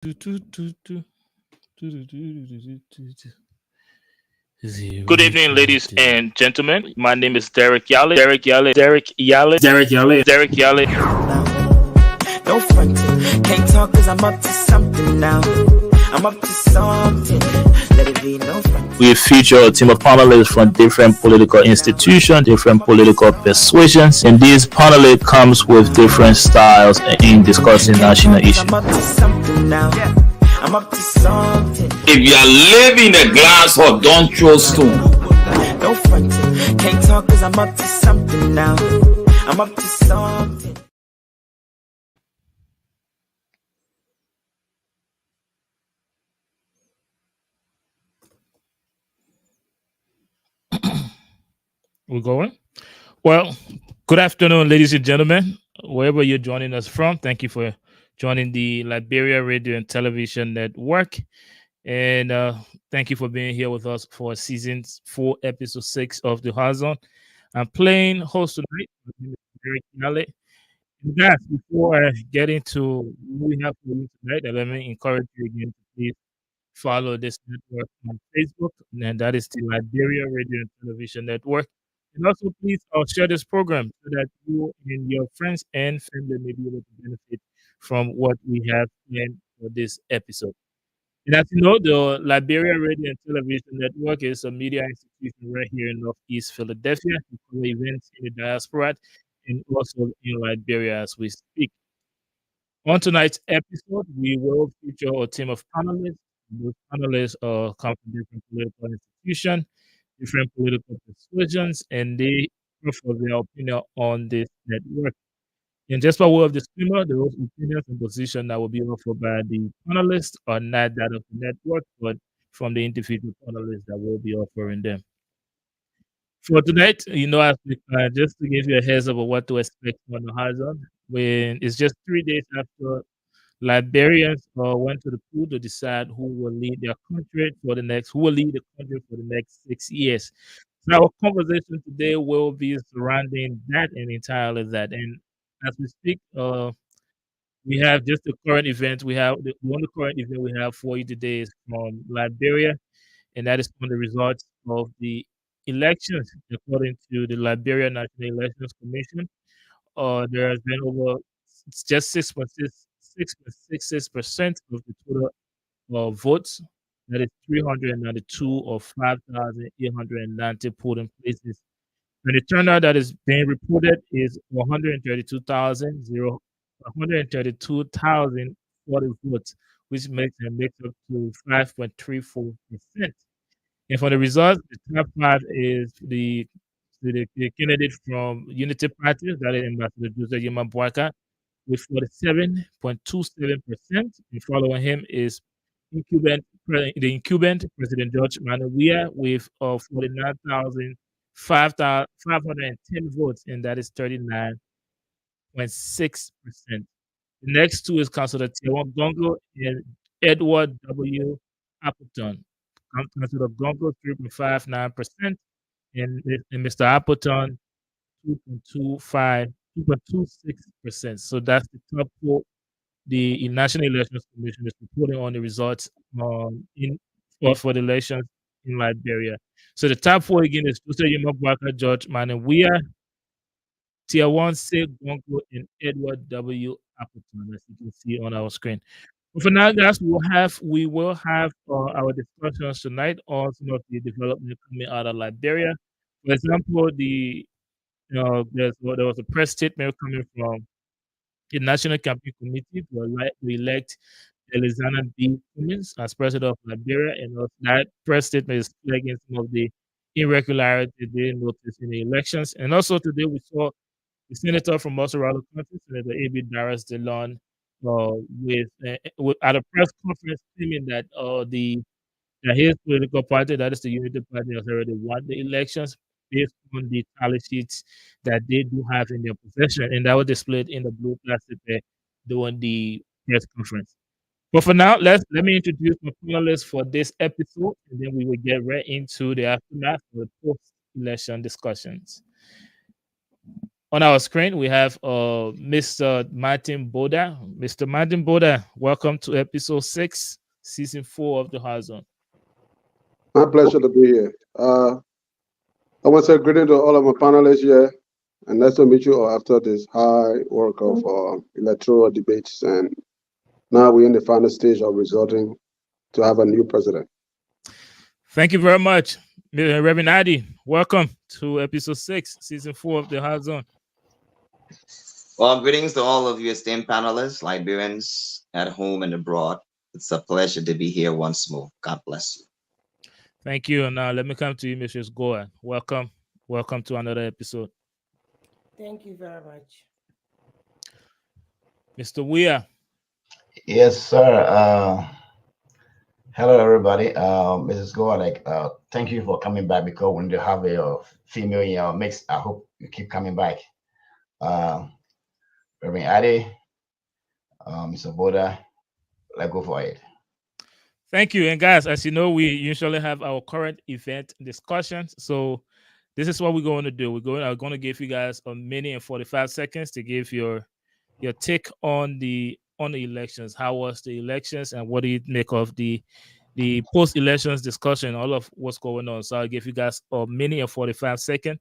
Do, do, do, do, do, do, do, do, do, do. Zero Good evening, ladies twenty. and gentlemen. My name is Derek Yale. Derek Yale. No frontin', can't talk cause I'm up to something now. I'm up to something. Let it be no frontin'. We feature a team of panelists from different political institutions, different political persuasions, and this panel comes with different styles in discussing national issues. I'm up to something now. I'm up to something. If you are living in a glass hut, don't throw stone. No frontin', can't talk cause I'm up to something now. I'm up to something. We're going. Well, good afternoon, ladies and gentlemen, wherever you're joining us from. Thank you for joining the Liberia Radio and Television Network. And thank you for being here with us for season 4, episode 6 of The Horizon. I'm playing host tonight. My name is Eric Yale. And guys, before I get into what we have for you tonight, let me encourage you again to please follow this network on Facebook, and that is the Liberia Radio and Television Network. And also, please share this program so that you and your friends and family may be able to benefit from what we have planned for this episode. And as you know, the Liberia Radio and Television Network is a media institution right here in Northeast Philadelphia. We cover events in the diaspora and also in Liberia as we speak. On tonight's episode, we will feature a team of panelists. Those panelists come from different political institutions, different political persuasions, and they offer their opinion on this network. And just by way of disclaimer, those opinions and positions that will be offered by the panelists are not that of the network, but from the individual panelists that will be offering them. For tonight, as just to give you a heads up of what to expect on the horizon, when it's just 3 days after Liberians went to the pool to decide who will lead their country who will lead the country for the next 6 years. So our conversation today will be surrounding that and entirely that. And as we speak, we have just the current event. We have the only current event we have for you today is from Liberia, and that is from the results of the elections according to the Liberia National Elections Commission. There has been over just 6.66% of the total votes. That is 392 of 5,890 polling places. And the turnout that is being reported is 132,040 votes, which makes it makes up to 5.34%. And for the results, the top five is the candidate from Unity Party, that is Ambassador Jose Yema Boaka, with 47.27%. And following him is the incumbent President George Manawia with 49,510 votes, and that is 39.6%. The next two is Councilor Tiawan Gongo and Edward W. Appleton. Councilor Gongo, 3.59%, and Mr. Appleton, 2.26%. So that's the top four. The National Elections Commission is reporting on the results for the elections in Liberia. So the top four again is Jose Yemabwaka, George Manawia, Tiawan Se Gongo, and Edward W. Appleton, as you can see on our screen. But for now, guys, we will have our discussions tonight on some of the development coming out of Liberia. For example, there was a press statement coming from the National Campaign Committee to elect Elizana B. Cummins as president of Liberia, and that press statement is flagging some of the irregularities they noticed in the elections. And also today we saw the senator from Mosoralo County, Senator A.B. Darius DeLon, at a press conference claiming that his political party, that is the Unity Party, has already won the elections based on the tally sheets that they do have in their possession, and that was displayed in the blue plastic there during the press conference. But for now, let me introduce my panelists for this episode, and then we will get right into the aftermath of the post-election discussions. On our screen, we have Mr. Martin Boda. Mr. Martin Boda, welcome to episode 6, season 4 of the Horizon. My pleasure to be here. I want to say greeting to all of my panelists here, and nice to meet you all after this high work of electoral debates. And now we're in the final stage of resulting to have a new president. Thank you very much, Reverend Adi. Welcome to episode 6, season 4 of the Horizon. Well, greetings to all of you esteemed panelists, Liberians at home and abroad. It's a pleasure to be here once more. God bless you. Thank you. And now let me come to you, Mrs. Goa. Welcome. Welcome to another episode. Thank you very much. Mr. Weir. Yes, sir. Hello, everybody. Mrs. Goa, thank you for coming back because when you have a female in your mix, I hope you keep coming back. Reverend Adi, Mr. Boda, let's go for it. Thank you. And guys, as you know, we usually have our current event discussions. So this is what we're going to do. I'm going to give you guys a minute and 45 seconds to give your take on the elections. How was the elections and what do you make of the post-elections discussion, all of what's going on? So I'll give you guys a minute and 45 seconds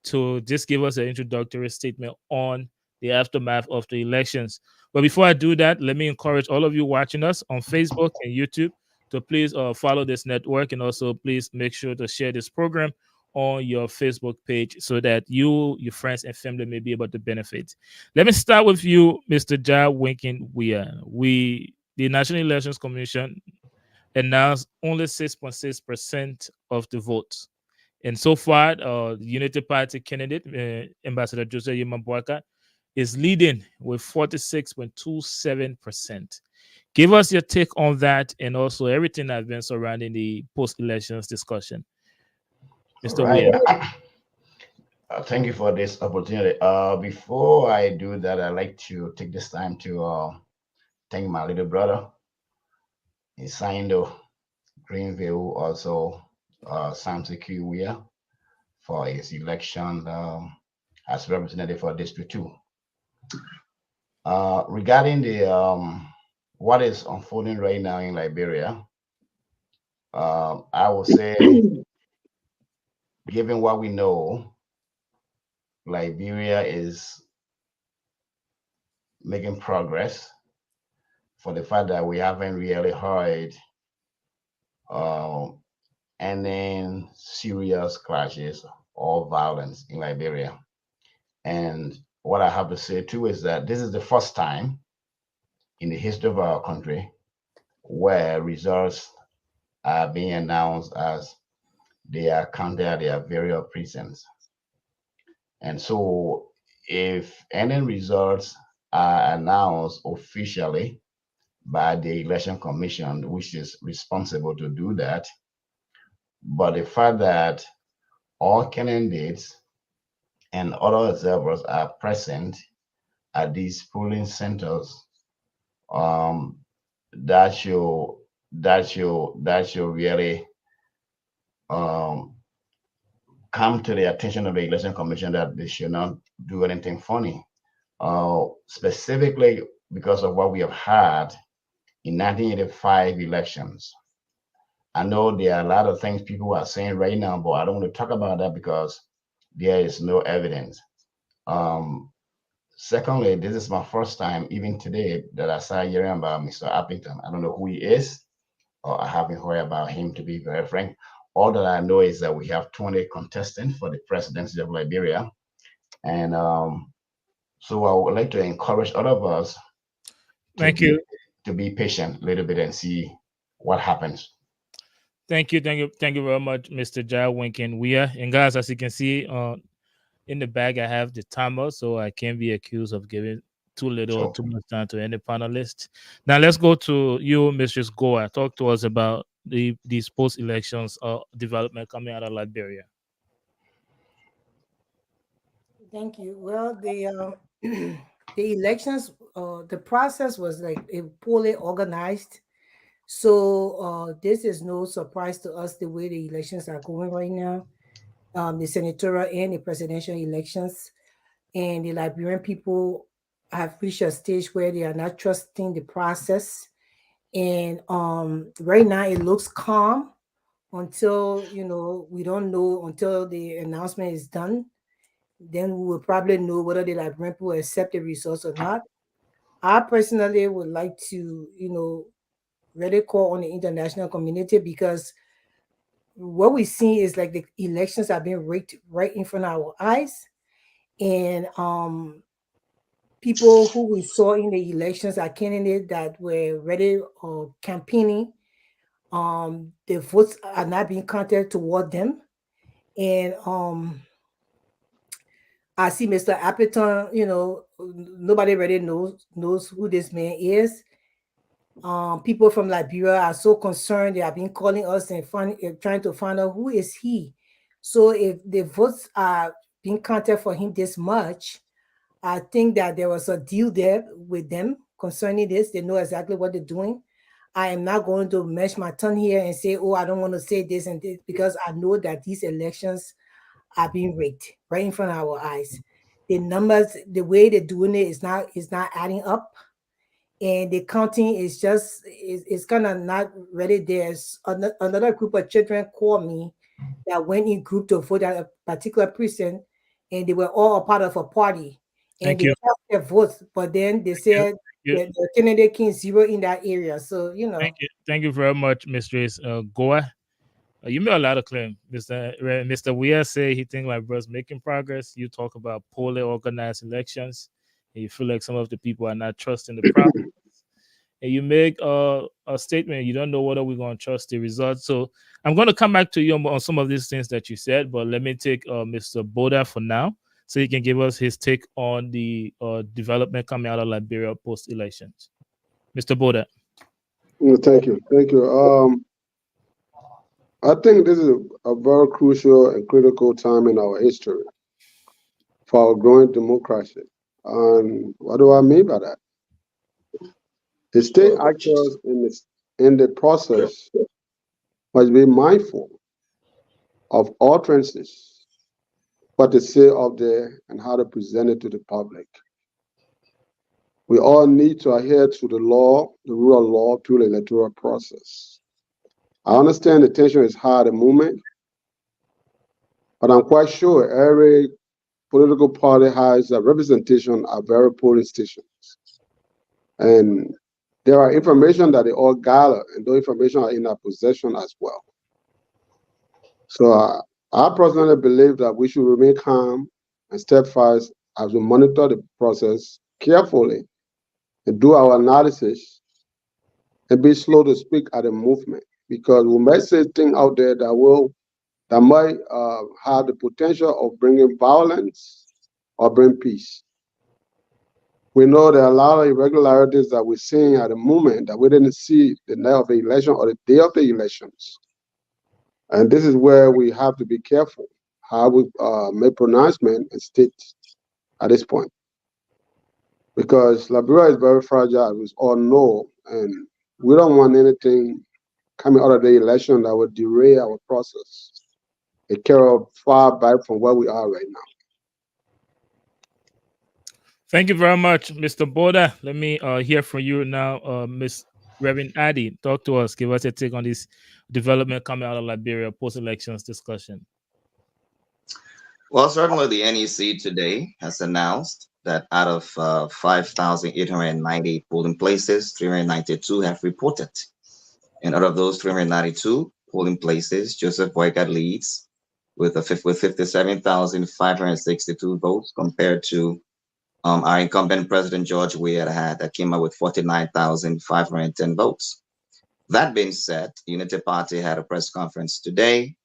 to just give us an introductory statement on the aftermath of the elections. But before I do that, let me encourage all of you watching us on Facebook and YouTube to please follow this network, and also please make sure to share this program on your Facebook page so that you, your friends, and family may be able to benefit. Let me start with you, Mr. Ja Winkin Weir. The National Elections Commission announced only 6.6% of the votes. And so far, the Unity Party candidate, Ambassador Joseph Yema Boyka, is leading with 46.27%. Give us your take on that and also everything that's been surrounding the post-elections discussion. Mr. Weir. Thank you for this opportunity. Before I do that, I'd like to take this time to thank my little brother, Isaindo Greenville, also Samson Q. Weir, for his election as representative for District 2. Regarding the what is unfolding right now in Liberia, I will say, given what we know, Liberia is making progress. For the fact that we haven't really heard any serious clashes or violence in Liberia. And what I have to say too is that this is the first time in the history of our country where results are being announced as they are counted at their various precincts. And so if any results are announced officially by the Election Commission, which is responsible to do that, but the fact that all candidates and other observers are present at these polling centers, that should really come to the attention of the Election Commission that they should not do anything funny, specifically because of what we have had in 1985 elections. I know there are a lot of things people are saying right now, but I don't want to talk about that because there is no evidence. Secondly, this is my first time, even today, that I started hearing about Mr. Appleton. I don't know who he is, or I haven't heard about him, to be very frank. All that I know is that we have 20 contestants for the presidency of Liberia. And so I would like to encourage all of us to be patient a little bit and see what happens. Thank you very much, Mr. Ja Winkin Weir. And guys, as you can see in the bag, I have the timer, so I can't be accused of giving too little or too much time to any panelist. Now let's go to you, Mrs. Goa. Talk to us about these post-elections development coming out of Liberia. Thank you. Well, the elections, the process was poorly organized. So this is no surprise to us the way the elections are going right now, the senatorial and the presidential elections. and the Liberian people have reached a stage where they are not trusting the process. And right now it looks calm until we don't know until the announcement is done. Then we will probably know whether the Liberian people accept the results or not. I personally would like to, really call on the international community, because what we see is like the elections are being rigged right in front of our eyes. And people who we saw in the elections are candidates that were ready or campaigning. The votes are not being counted toward them. And I see Mr. Appleton, nobody really knows who this man is. People from Liberia are so concerned. They have been calling us and trying to find out who is he. So if the votes are being counted for him this much, I think that there was a deal there with them concerning this. They know exactly what they're doing. I am not going to mesh my tongue here and say, oh, I don't want to say this and this, because I know that these elections are being rigged right in front of our eyes. The numbers, the way they're doing it is not adding up, and the counting is just is kind of not really there. Another group of children called me that went in group to vote at a particular precinct, and they were all a part of a party, and Thank they you. cast their votes, but then they said You- that the candidate came zero in that area. So Thank you very much, Mistress Goa. You made a lot of claim, Mr. Weir say he think like bro's making progress. You talk about poorly organized elections, and you feel like some of the people are not trusting the process. And you make a statement. You don't know whether we're going to trust the results. So I'm going to come back to you on some of these things that you said, but let me take Mr. Boda for now, so he can give us his take on the development coming out of Liberia post elections. Mr. Boda. Thank you. Thank you. I think this is a very crucial and critical time in our history for our growing democracy. And what do I mean by that? The state actors in the process must be mindful of utterances, what to say up there and how to present it to the public. We all need to adhere to the law, the rule of law through the electoral process. I understand the tension is high at the moment, but I'm quite sure every political party has a representation at very polling stations. And there are information that they all gather, and those information are in our possession as well. So I personally believe that we should remain calm and steadfast as we monitor the process carefully and do our analysis and be slow to speak at the movement, because we might say things out there that might have the potential of bringing violence or bring peace. We know there are a lot of irregularities that we're seeing at the moment that we didn't see the night of the election or the day of the elections. And this is where we have to be careful how we make pronouncement and state at this point. Because Liberia is very fragile, as we all know, and we don't want anything coming out of the election that would derail our process. It carry far back from where we are right now. Thank you very much, Mr. Boda. Let me hear from you now, Ms. Reverend Addy. Talk to us. Give us a take on this development coming out of Liberia post-elections discussion. Well, certainly the NEC today has announced that out of 5,898 polling places, 392 have reported. And out of those 392 polling places, Joseph Boycott leads with 57,562 votes compared to our incumbent President George Weah that came out with 49,510 votes. That being said, Unity Party had a press conference today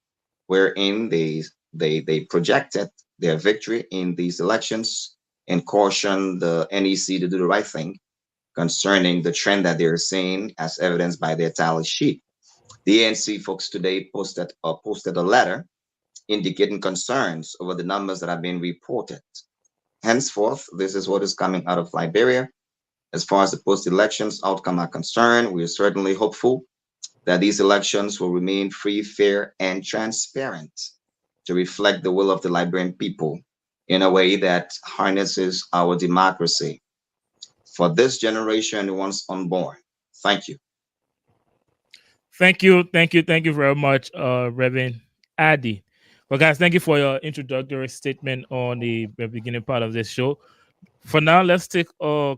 wherein they projected their victory in these elections and cautioned the NEC to do the right thing concerning the trend that they're seeing as evidenced by their tally sheet. The ANC folks today posted a letter indicating concerns over the numbers that have been reported. Henceforth, this is what is coming out of Liberia. As far as the post-elections outcome are concerned, we are certainly hopeful that these elections will remain free, fair, and transparent to reflect the will of the Liberian people. in a way that harnesses our democracy for this generation and the ones unborn. Thank you. Thank you, thank you very much, Reverend Addy. Well, guys, thank you for your introductory statement on the beginning part of this show. For now, let's take a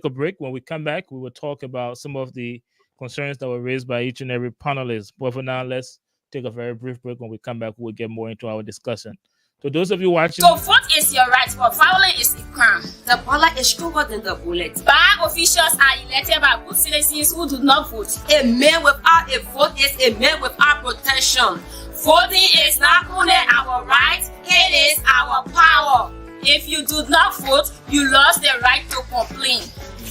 break. When we come back, we will talk about some of the concerns that were raised by each and every panelist. But for now, let's take a very brief break. When we come back, we'll get more into our discussion. So those of you watching, So vote is your right, but violence is a crime. The ballot is stronger than the bullet. Bar officials are elected by good citizens who do not vote. A man without a vote is a man without protection. Voting is not only our right, it is our power. If you do not vote, you lost the right to complain.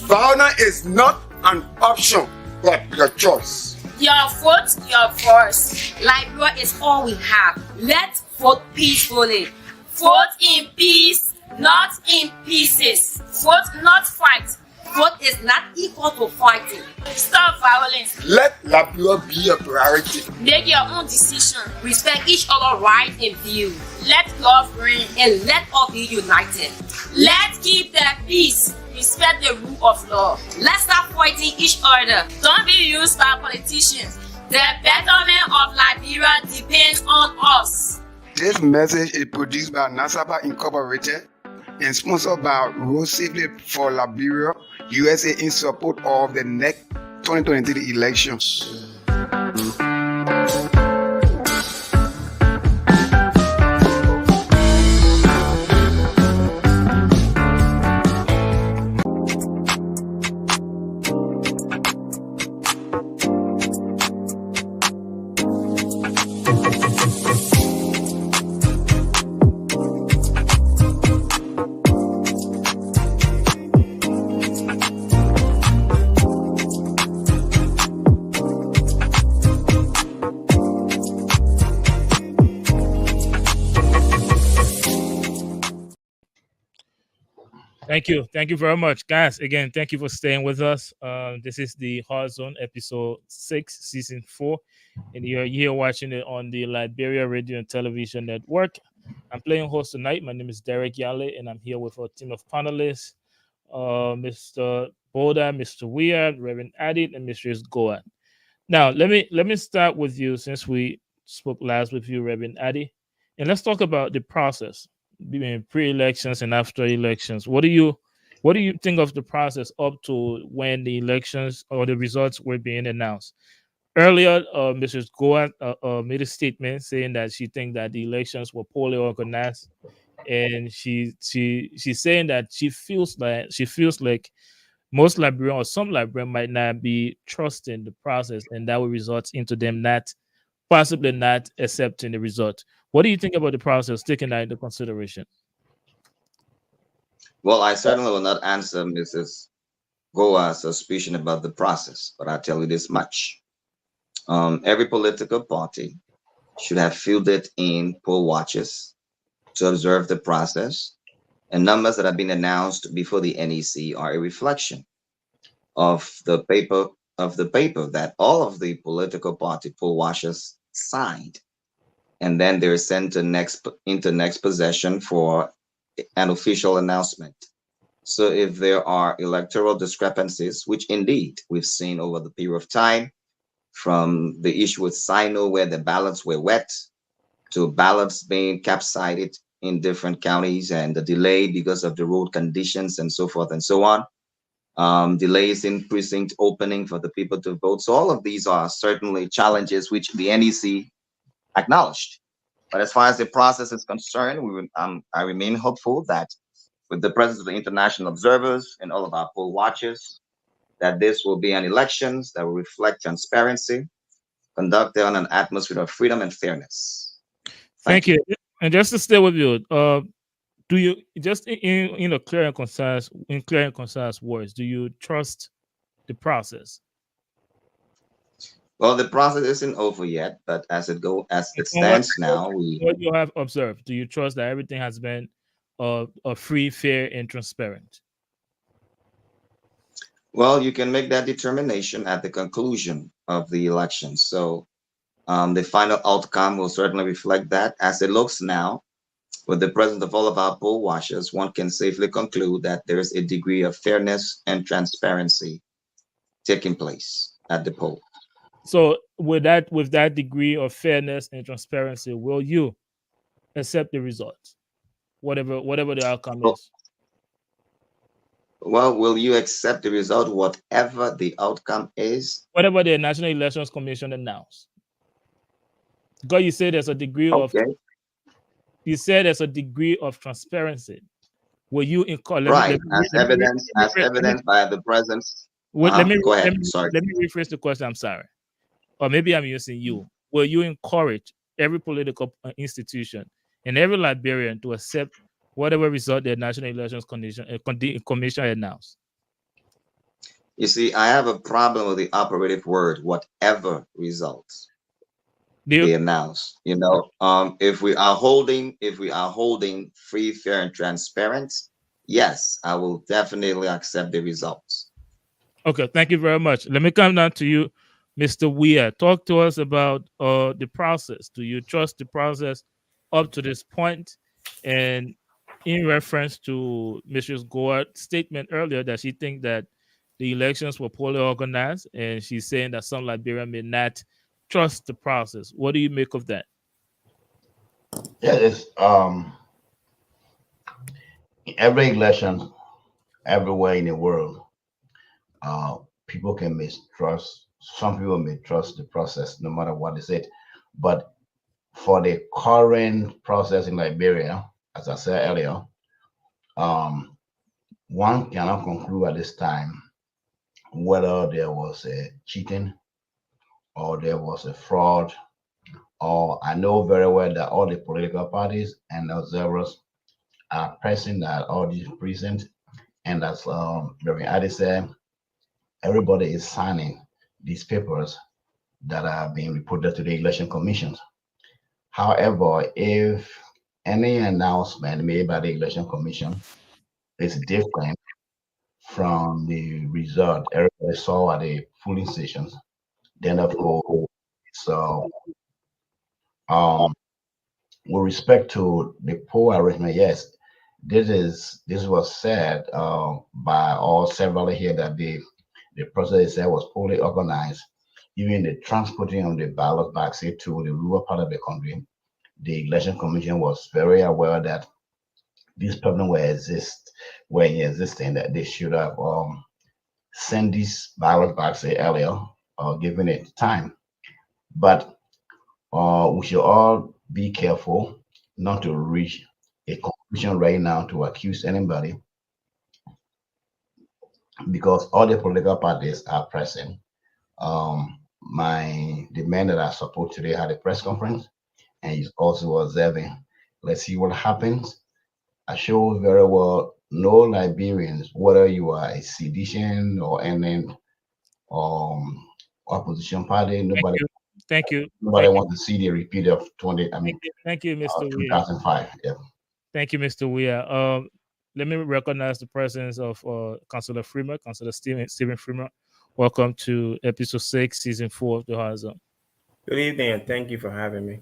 Violence is not an option, but your choice. Your vote, your voice. Liberia is all we have. Let's vote peacefully. Vote in peace, not in pieces. Vote, not fight. Vote is not equal to fighting. Stop violence. Let Liberia be a priority. Make your own decision. Respect each other's right and view. Let love reign and let all be united. Let's keep the peace. Respect the rule of law. Let's stop fighting each other. Don't be used by politicians. The betterment of Liberia depends on us. This message is produced by Nasaba Incorporated and sponsored by Road Safely for Liberia, USA, in support of the next 2023 elections. Thank you very much, guys. Again, thank you for staying with us. This is the Hard Zone episode 6, season 4, and you're here watching it on the Liberia Radio and Television Network. I'm playing host tonight. My name is Derek Yale, and I'm here with a team of panelists, Mr. Boda, Mr. Weir, Reverend Adit, and Mrs. Goa. Now, let me start with you, since we spoke last with you, Reverend Adit, and let's talk about the process between pre-elections and after elections. What do you think of the process up to when the elections or the results were being announced? Earlier, Mrs. Goa made a statement saying that she thinks that the elections were poorly organized, and she's saying that she feels like most Liberian or some Liberian might not be trusting the process, and that will result into them possibly not accepting the result. What do you think about the process, taking that into consideration? Well, I certainly will not answer Mrs. Goa's suspicion about the process, but I'll tell you this much. Every political party should have fielded in poll watchers to observe the process, and numbers that have been announced before the NEC are a reflection of the paper that all of the political party poll watchers signed, and then they're sent to next possession for an official announcement. So if there are electoral discrepancies, which indeed we've seen over the period of time, from the issue with Sino where the ballots were wet to ballots being capsized in different counties and the delay because of the road conditions and so forth and so on, delays in precinct opening for the people to vote. So all of these are certainly challenges which the NEC acknowledged. But as far as the process is concerned, I remain hopeful that with the presence of the international observers and all of our poll watchers, that this will be an elections that will reflect transparency, conducted on an atmosphere of freedom and fairness. Thank you. And just to stay with you, do you just in clear and concise words, do you trust the process? Well, the process isn't over yet, but as it stands now, what you have observed, do you trust that everything has been free, fair, and transparent? Well, you can make that determination at the conclusion of the election. So the final outcome will certainly reflect that. As it looks now, With the presence of all of our poll watchers, one can safely conclude that there is a degree of fairness and transparency taking place at the poll. So with that degree of fairness and transparency, will you accept the results, whatever the outcome is? Well, will you accept the result, whatever the outcome is? Whatever the National Elections Commission announced. Because you say there's a degree of transparency. Will you right, as evidenced by the presence? Let me rephrase the question. I'm sorry, or maybe I'm using you. Will you encourage every political institution and every Liberian to accept whatever result the National Elections Commission announced? You see, I have a problem with the operative word, whatever results they announce. You know, if we are holding free, fair, and transparent, yes, I will definitely accept the results. Okay, thank you very much. Let me come down to you, Mr. Weir. Talk to us about the process. Do you trust the process up to this point? And in reference to Mrs. Gore's statement earlier that she thinks that the elections were poorly organized, and she's saying that some Liberians may not trust the process. What do you make of that? Yeah, it's every election everywhere in the world, people can mistrust. Some people may trust the process no matter what is it. But for the current process in Liberia, as I said earlier, one cannot conclude at this time whether there was a cheating or there was a fraud. Or I know very well that all the political parties and observers are present at all these precincts, and as Reverend Adi said, everybody is signing these papers that are being reported to the election commissions. However, if any announcement made by the election commission is different from the result everybody saw at the polling stations, then of course, so with respect to the poll arrangement, yes, this was said by all several here that the process itself was poorly organized. Even the transporting of the ballot box to the rural part of the country, the election commission was very aware that these problems were existing, that they should have sent these ballot boxes earlier or given it time. But we should all be careful not to reach a conclusion right now to accuse anybody, because all the political parties are present. The man that I support today had a press conference, and he's also observing. Let's see what happens. I show very well no Liberians, whether you are a sedition or any opposition party, nobody. Thank you. Nobody wants to see the repeat of 20. Thank you, Mr. 2005. Yeah. Thank you, Mr. Weir. Let me recognize the presence of Councillor Freeman, Councillor Stephen Freeman. Welcome to episode 6, season 4 of the Horizon. Good evening, and thank you for having me.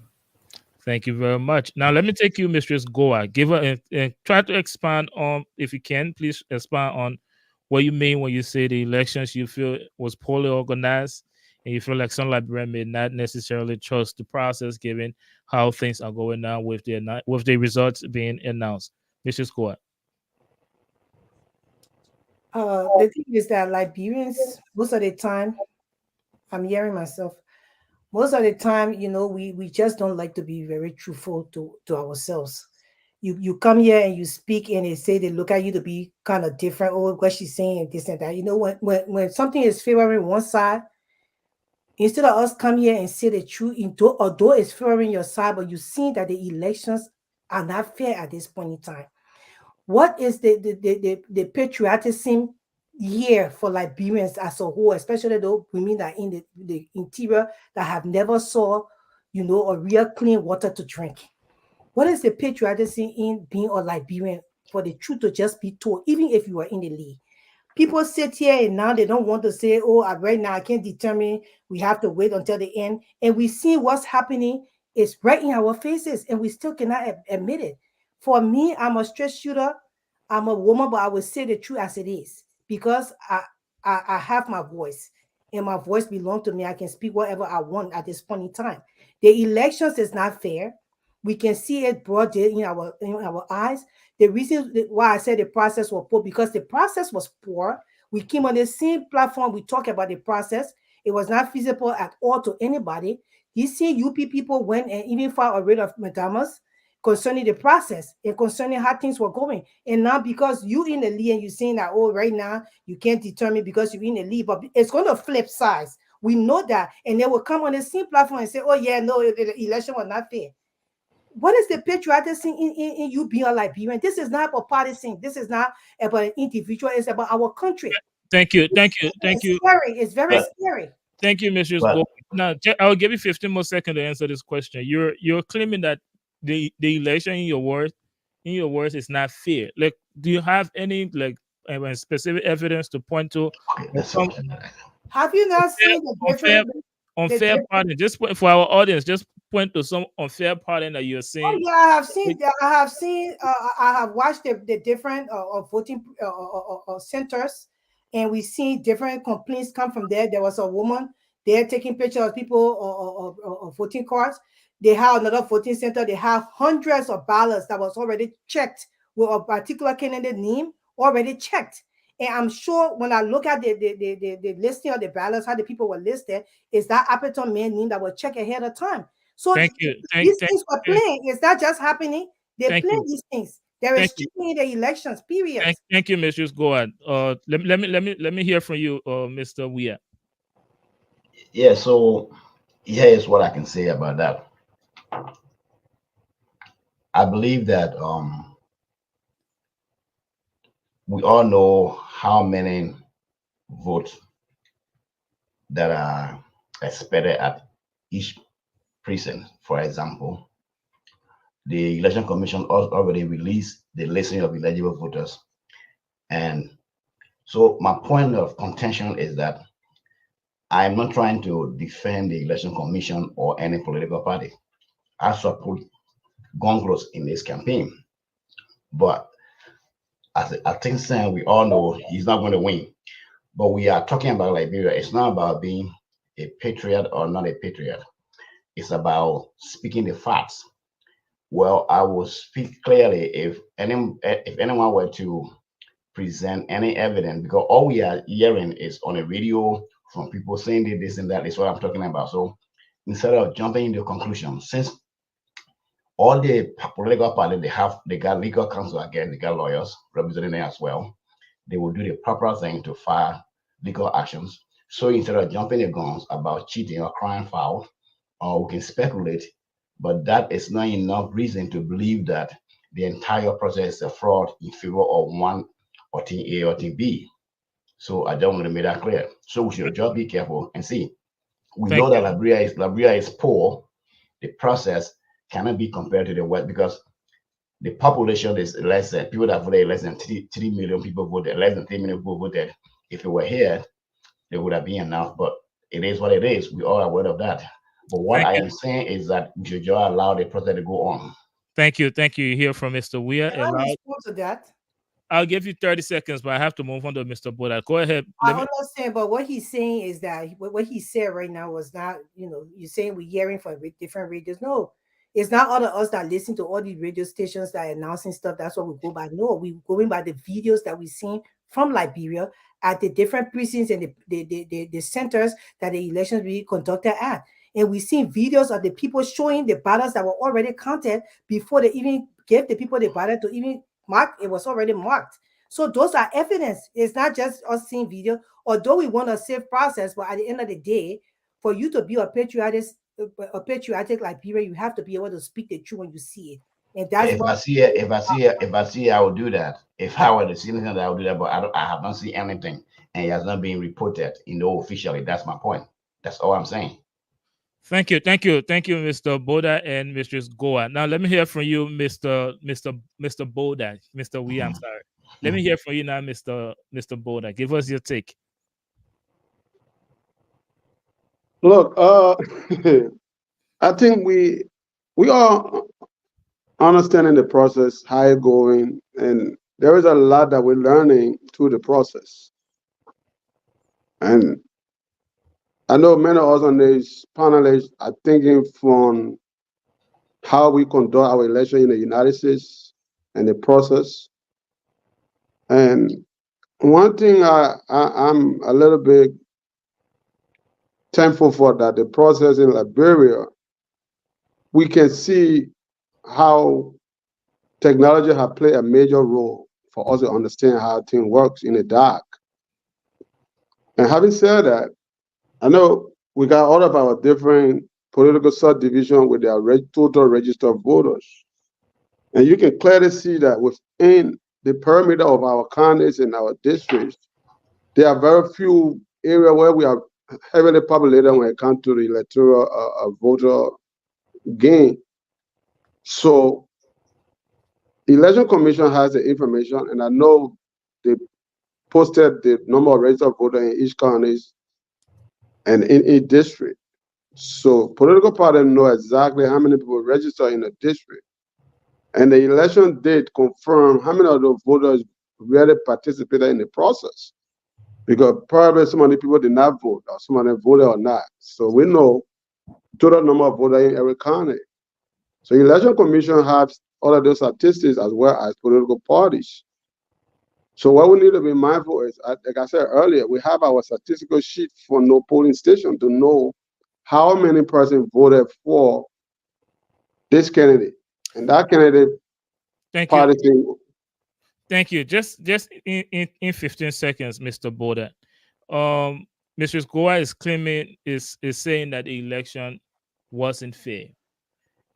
Thank you very much. Now, let me take you, Mistress Goa. Give her and try to expand on, if you can, please expand on what you mean when you say the elections you feel was poorly organized, and you feel like some Liberians may not necessarily trust the process given how things are going on with the results being announced. Mrs. Goa. The thing is that Liberians, most of the time, I'm hearing myself, most of the time, we just don't like to be very truthful to ourselves. You come here and you speak and they say they look at you to be kind of different. Oh, what she's saying and this and that. When something is favoring one side, instead of us come here and say the truth, although it's favoring your side, but you see that the elections are not fair at this point in time. What is the patriotism here for Liberians as a whole, especially though women that in the interior that have never saw, a real clean water to drink? What is the patriotism in being a Liberian for the truth to just be told, even if you are in the lead? People sit here and now they don't want to say, oh, right now I can't determine, we have to wait until the end. And we see what's happening is right in our faces and we still cannot admit it. For me, I'm a straight shooter. I'm a woman, but I will say the truth as it is because I have my voice, and my voice belongs to me. I can speak whatever I want at this point in time. The elections is not fair. We can see it broad day in our eyes. The reason why I said the process was poor because the process was poor. We came on the same platform. We talk about the process. It was not feasible at all to anybody. You see, UP people went and even filed a writ of mandamus concerning the process and concerning how things were going. And now because you in the lead and you're saying that, oh, right now you can't determine because you're in the lead, but it's going to flip sides. We know that. And they will come on the same platform and say, oh, yeah, no, the election was not fair. What is the patriotic thing in you being a Liberian? This is not about partisan. This is not about an individual. It's about our country. Thank you. It's scary. It's very scary. Thank you, Mr. Go. Now, I'll give you 15 more seconds to answer this question. You're claiming that the election in your words is not fair. Like, do you have any specific evidence to point to? Have you not seen the different unfair party? Just for our audience, just point to some unfair party that you're saying. Oh yeah, I have seen. I have watched the different voting centers, and we see different complaints come from there. There was a woman there taking pictures of people of voting cards. They have another voting center. They have hundreds of ballots that was already checked with a particular candidate name already checked. And I'm sure when I look at the listing of the ballots, how the people were listed, is that Appleton man name that was checked ahead of time. So these things were playing. It's not just happening. They play these things. There is cheating in the elections. Period. Thank you, Mrs. Goad. Let me hear from you, Mr. Weah. Yeah. So here is what I can say about that. I believe that we all know how many votes that are expected at each precinct. For example, the Election Commission already released the listing of eligible voters. And so my point of contention is that I'm not trying to defend the Election Commission or any political party. I support Gongolos in this campaign. But as I think Sam, we all know he's not going to win. But we are talking about Liberia. It's not about being a patriot or not a patriot. It's about speaking the facts. Well, I will speak clearly if anyone were to present any evidence, because all we are hearing is on a radio from people saying this and that is what I'm talking about. So instead of jumping into conclusion, since all the political parties, they got legal counsel again, they got lawyers representing them as well. They will do the proper thing to file legal actions. So instead of jumping the guns about cheating or crime foul, or we can speculate, but that is not enough reason to believe that the entire process is a fraud in favor of one or team A or team B. So I don't want to make that clear. So we should just be careful and see. We know that Liberia is poor. The process cannot be compared to the West because the population is less than people that voted, less than 3 million people voted, less than 3 million people voted. If it were here, there would have been enough, but it is what it is. We all are aware of that. But what I am saying is that we should just allow the process to go on. Thank you. You hear from Mr. Weah. Can I respond to that? I'll give you 30 seconds, but I have to move on to Mr. Boda. Go ahead. I understand, but what he's saying is that what he said right now was not, you're saying we're hearing from different radios. No, it's not all of us that listen to all these radio stations that are announcing stuff. That's what we go by. No, we're going by the videos that we've seen from Liberia at the different precincts and the centers that the elections will be conducted at. And we've seen videos of the people showing the ballots that were already counted before they even gave the people the ballot to even mark. It was already marked. So those are evidence. It's not just us seeing video, although we want a safe process, but at the end of the day, for you to be a patriotic Liberian, you have to be able to speak the truth when you see it. And that's if I see it, I will do that. If I were to see anything, I will do that. But I have not seen anything, and it has not been reported, officially. That's my point. That's all I'm saying. Thank you, Mr. Boda and Mr. Goa. Now let me hear from you, Mr. Boda, Mr. Weah. I'm sorry. Let me hear from you now, Mr. Boda. Give us your take. Look, I think we are understanding the process, how it's going, and there is a lot that we're learning through the process. And I know many of us on this panelists are thinking from how we conduct our election in the United States and the process. And one thing I'm a little bit thankful for, that the process in Liberia, we can see how technology has played a major role for us to understand how things works in the dark. And having said that, I know we got all of our different political subdivision with their total registered voters. And you can clearly see that within the perimeter of our counties and our districts, there are very few areas where we are heavily populated when it comes to the electoral voter gain. So the Election Commission has the information, and I know they posted the number of registered voters in each county and in each district. So political parties know exactly how many people register in the district. And the election date confirm how many of those voters really participated in the process. Because probably some of the people did not vote, or some of them voted or not. So we know total number of voters in every county. So the Election Commission has all of those statistics as well as political parties. So what we need to be mindful is, like I said earlier, we have our statistical sheet for no polling station to know how many persons voted for this candidate. And that candidate party thing. Thank you. Just in 15 seconds, Mr. Boda. Mrs. Goa is claiming, is saying that the election wasn't fair.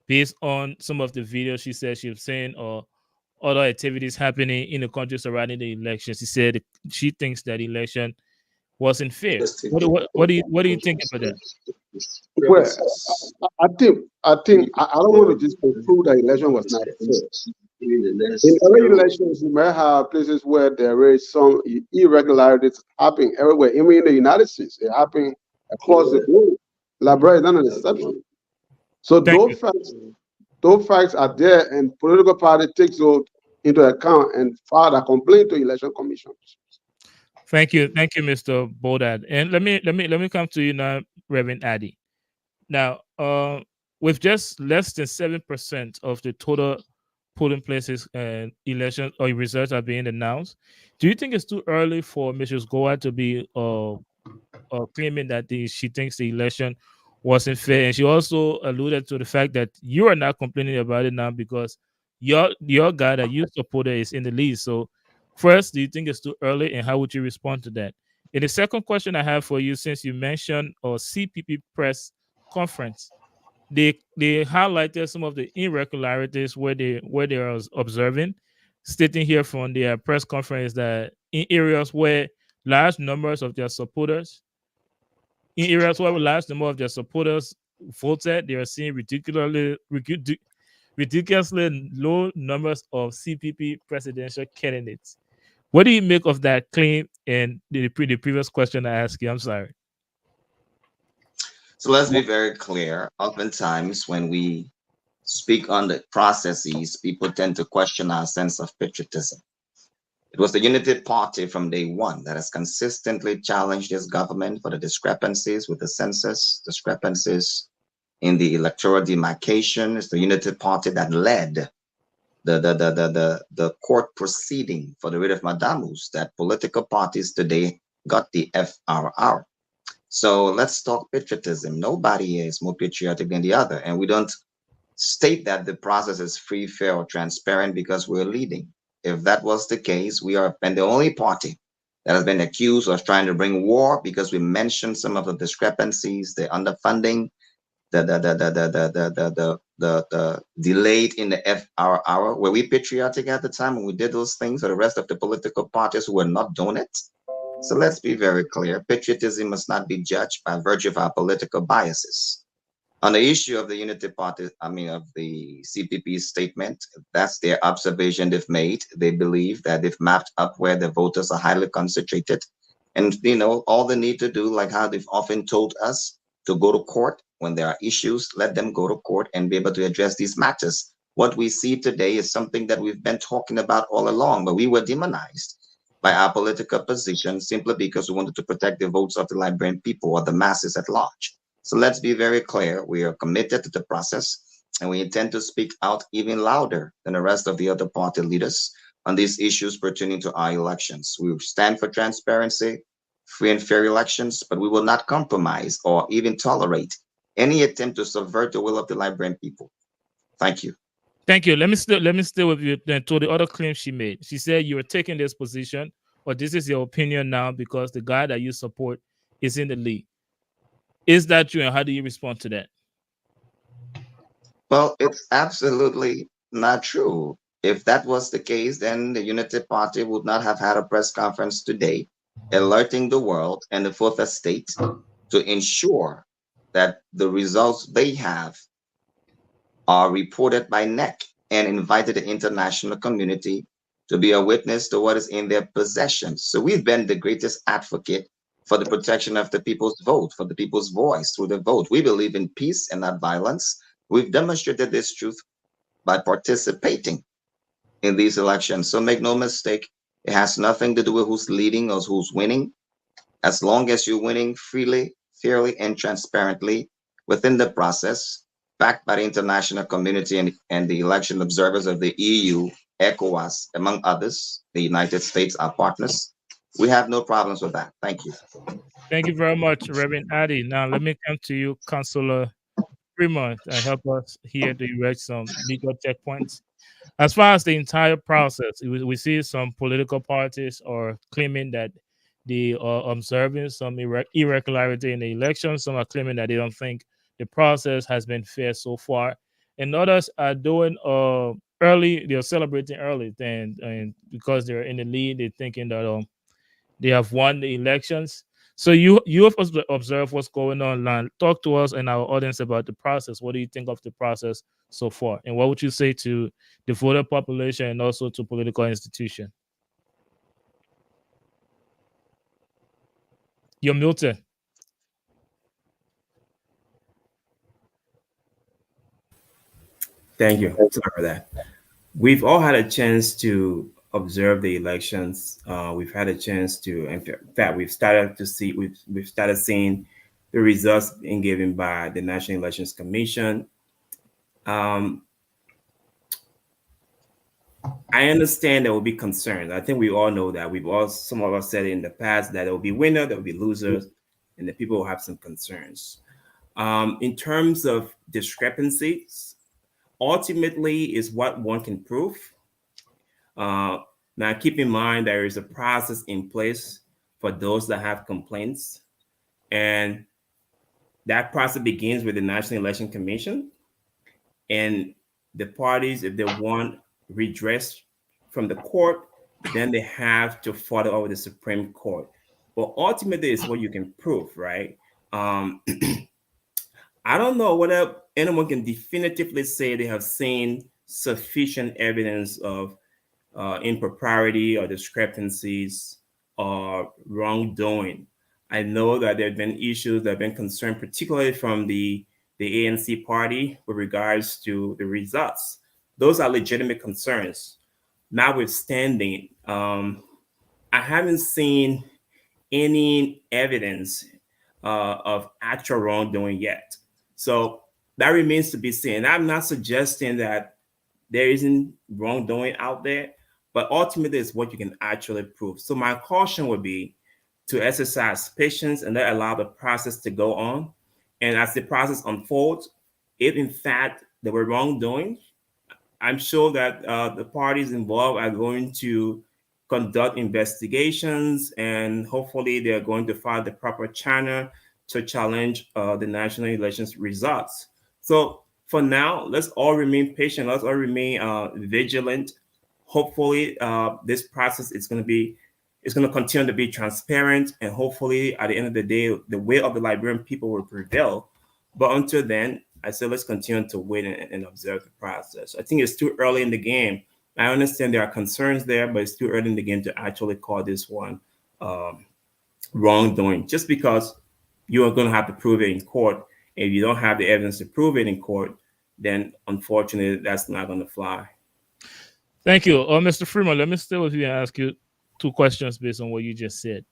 Based on some of the videos she said she was saying, or other activities happening in the country surrounding the election, she said she thinks that the election wasn't fair. What do you think about that? Well, I don't want to just conclude that election was not fair. In other elections, you may have places where there is some irregularities happening everywhere. Even in the United States, it happening across the globe. Liberia is not an exception. So those facts are there, and political party takes those into account and file a complaint to election commissions. Thank you, Mr. Bodad. And let me come to you now, Reverend Addy. Now, with just less than 7% of the total polling places and elections or results are being announced, do you think it's too early for Mrs. Goa to be claiming that she thinks the election wasn't fair? And she also alluded to the fact that you are not complaining about it now because your guy that you supported is in the lead. So first, do you think it's too early, and how would you respond to that? And the second question I have for you, since you mentioned CPP press conference, they highlighted some of the irregularities where they are observing, stating here from their press conference that in areas where large numbers of their supporters voted, they are seeing ridiculously low numbers of CPP presidential candidates. What do you make of that claim and the previous question I asked you? I'm sorry. So let's be very clear. Oftentimes when we speak on the processes, people tend to question our sense of patriotism. It was the Unity Party from day one that has consistently challenged this government for the discrepancies with the census, discrepancies in the electoral demarcation. It's the Unity Party that led the court proceeding for the writ of mandamus that political parties today got the FRR. So let's talk patriotism. Nobody is more patriotic than the other. And we don't state that the process is free, fair, or transparent because we're leading. If that was the case, we are the only party that has been accused of trying to bring war because we mentioned some of the discrepancies, the underfunding, the delayed in the FRR. Were we patriotic at the time when we did those things, or the rest of the political parties who were not doing it? So let's be very clear. Patriotism must not be judged by virtue of our political biases. On the issue of the Unity Party, of the CPP statement, that's their observation they've made. They believe that they've mapped up where the voters are highly concentrated. And, all they need to do, like how they've often told us, to go to court when there are issues, let them go to court and be able to address these matters. What we see today is something that we've been talking about all along, but we were demonized by our political position simply because we wanted to protect the votes of the Liberian people or the masses at large. So let's be very clear. We are committed to the process, and we intend to speak out even louder than the rest of the other party leaders on these issues pertaining to our elections. We stand for transparency, free and fair elections, but we will not compromise or even tolerate any attempt to subvert the will of the Liberian people. Thank you. Thank you. Let me stay with you then to the other claim she made. She said you are taking this position, or this is your opinion now because the guy that you support is in the lead. Is that true, and how do you respond to that? Well, it's absolutely not true. If that was the case, then the Unity Party would not have had a press conference today alerting the world and the fourth estate to ensure that the results they have are reported by NEC and invited the international community to be a witness to what is in their possession. So we've been the greatest advocate for the protection of the people's vote, for the people's voice through the vote. We believe in peace and not violence. We've demonstrated this truth by participating in these elections. So make no mistake, it has nothing to do with who's leading or who's winning. As long as you're winning freely, fairly, and transparently within the process, backed by the international community and the election observers of the EU, ECOWAS, among others, the United States, our partners, we have no problems with that. Thank you. Thank you very much, Reverend Addy. Now let me come to you, Councillor Fremont, and help us here to erect some legal checkpoints. As far as the entire process, we see some political parties are claiming that they are observing some irregularity in the election. Some are claiming that they don't think the process has been fair so far, and others are doing early. They're celebrating early, and because they're in the lead, they're thinking that they have won the elections. So you have observed what's going on. Lan. Talk to us and our audience about the process. What do you think of the process so far, and what would you say to the voter population and also to political institutions? You're muted. Thank you. Sorry for that. We've all had a chance to observe the elections. We've had a chance to, in fact, we've started seeing the results being given by the National Elections Commission. I understand there will be concerns. I think we all know that. Some of us said it in the past that there will be winners, there will be losers, and the people will have some concerns. In terms of discrepancies, ultimately is what one can prove. Now, keep in mind there is a process in place for those that have complaints, and that process begins with the National Election Commission, and the parties, if they want redress from the court, then they have to follow over the Supreme Court. But ultimately, it's what you can prove, right? I don't know whether anyone can definitively say they have seen sufficient evidence of impropriety or discrepancies or wrongdoing. I know that there have been issues that have been concerned, particularly from the ANC party with regards to the results. Those are legitimate concerns. Notwithstanding, I haven't seen any evidence of actual wrongdoing yet. So that remains to be seen. I'm not suggesting that there isn't wrongdoing out there, but ultimately it's what you can actually prove. So my caution would be to exercise patience and let allow the process to go on. And as the process unfolds, if in fact there were wrongdoing, I'm sure that the parties involved are going to conduct investigations, and hopefully they're going to file the proper channel to challenge the national elections results. So for now, let's all remain patient. Let's all remain vigilant. Hopefully, this process is going to continue to be transparent, and hopefully, at the end of the day, the will of the Liberian people will prevail. But until then, I said let's continue to wait and observe the process. I think it's too early in the game. I understand there are concerns there, but it's too early in the game to actually call this one wrongdoing. Just because you are going to have to prove it in court, if you don't have the evidence to prove it in court, then unfortunately that's not going to fly. Thank you. Mr. Freeman, let me stay with you and ask you two questions based on what you just said.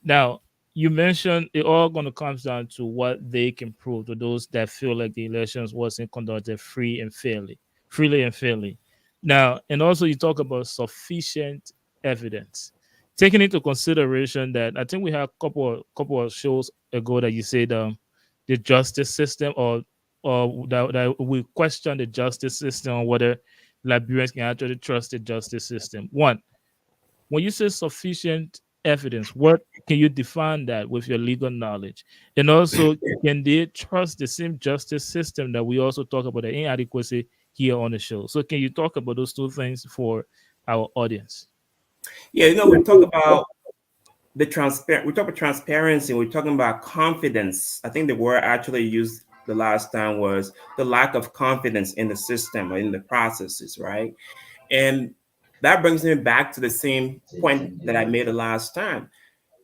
Now, you mentioned it all going to come down to what they can prove to those that feel like the elections wasn't conducted freely and fairly. Now, and also you talk about sufficient evidence. Taking into consideration that I think we had a couple of shows ago that you said the justice system or that we question the justice system or whether Liberians can actually trust the justice system. One, when you say sufficient evidence, what can you define that with your legal knowledge? And also, can they trust the same justice system that we also talk about the inadequacy here on the show? So can you talk about those two things for our audience? Yeah, we talk about we talk about transparency, we're talking about confidence. I think the word actually used the last time was the lack of confidence in the system or in the processes, right? And that brings me back to the same point that I made the last time.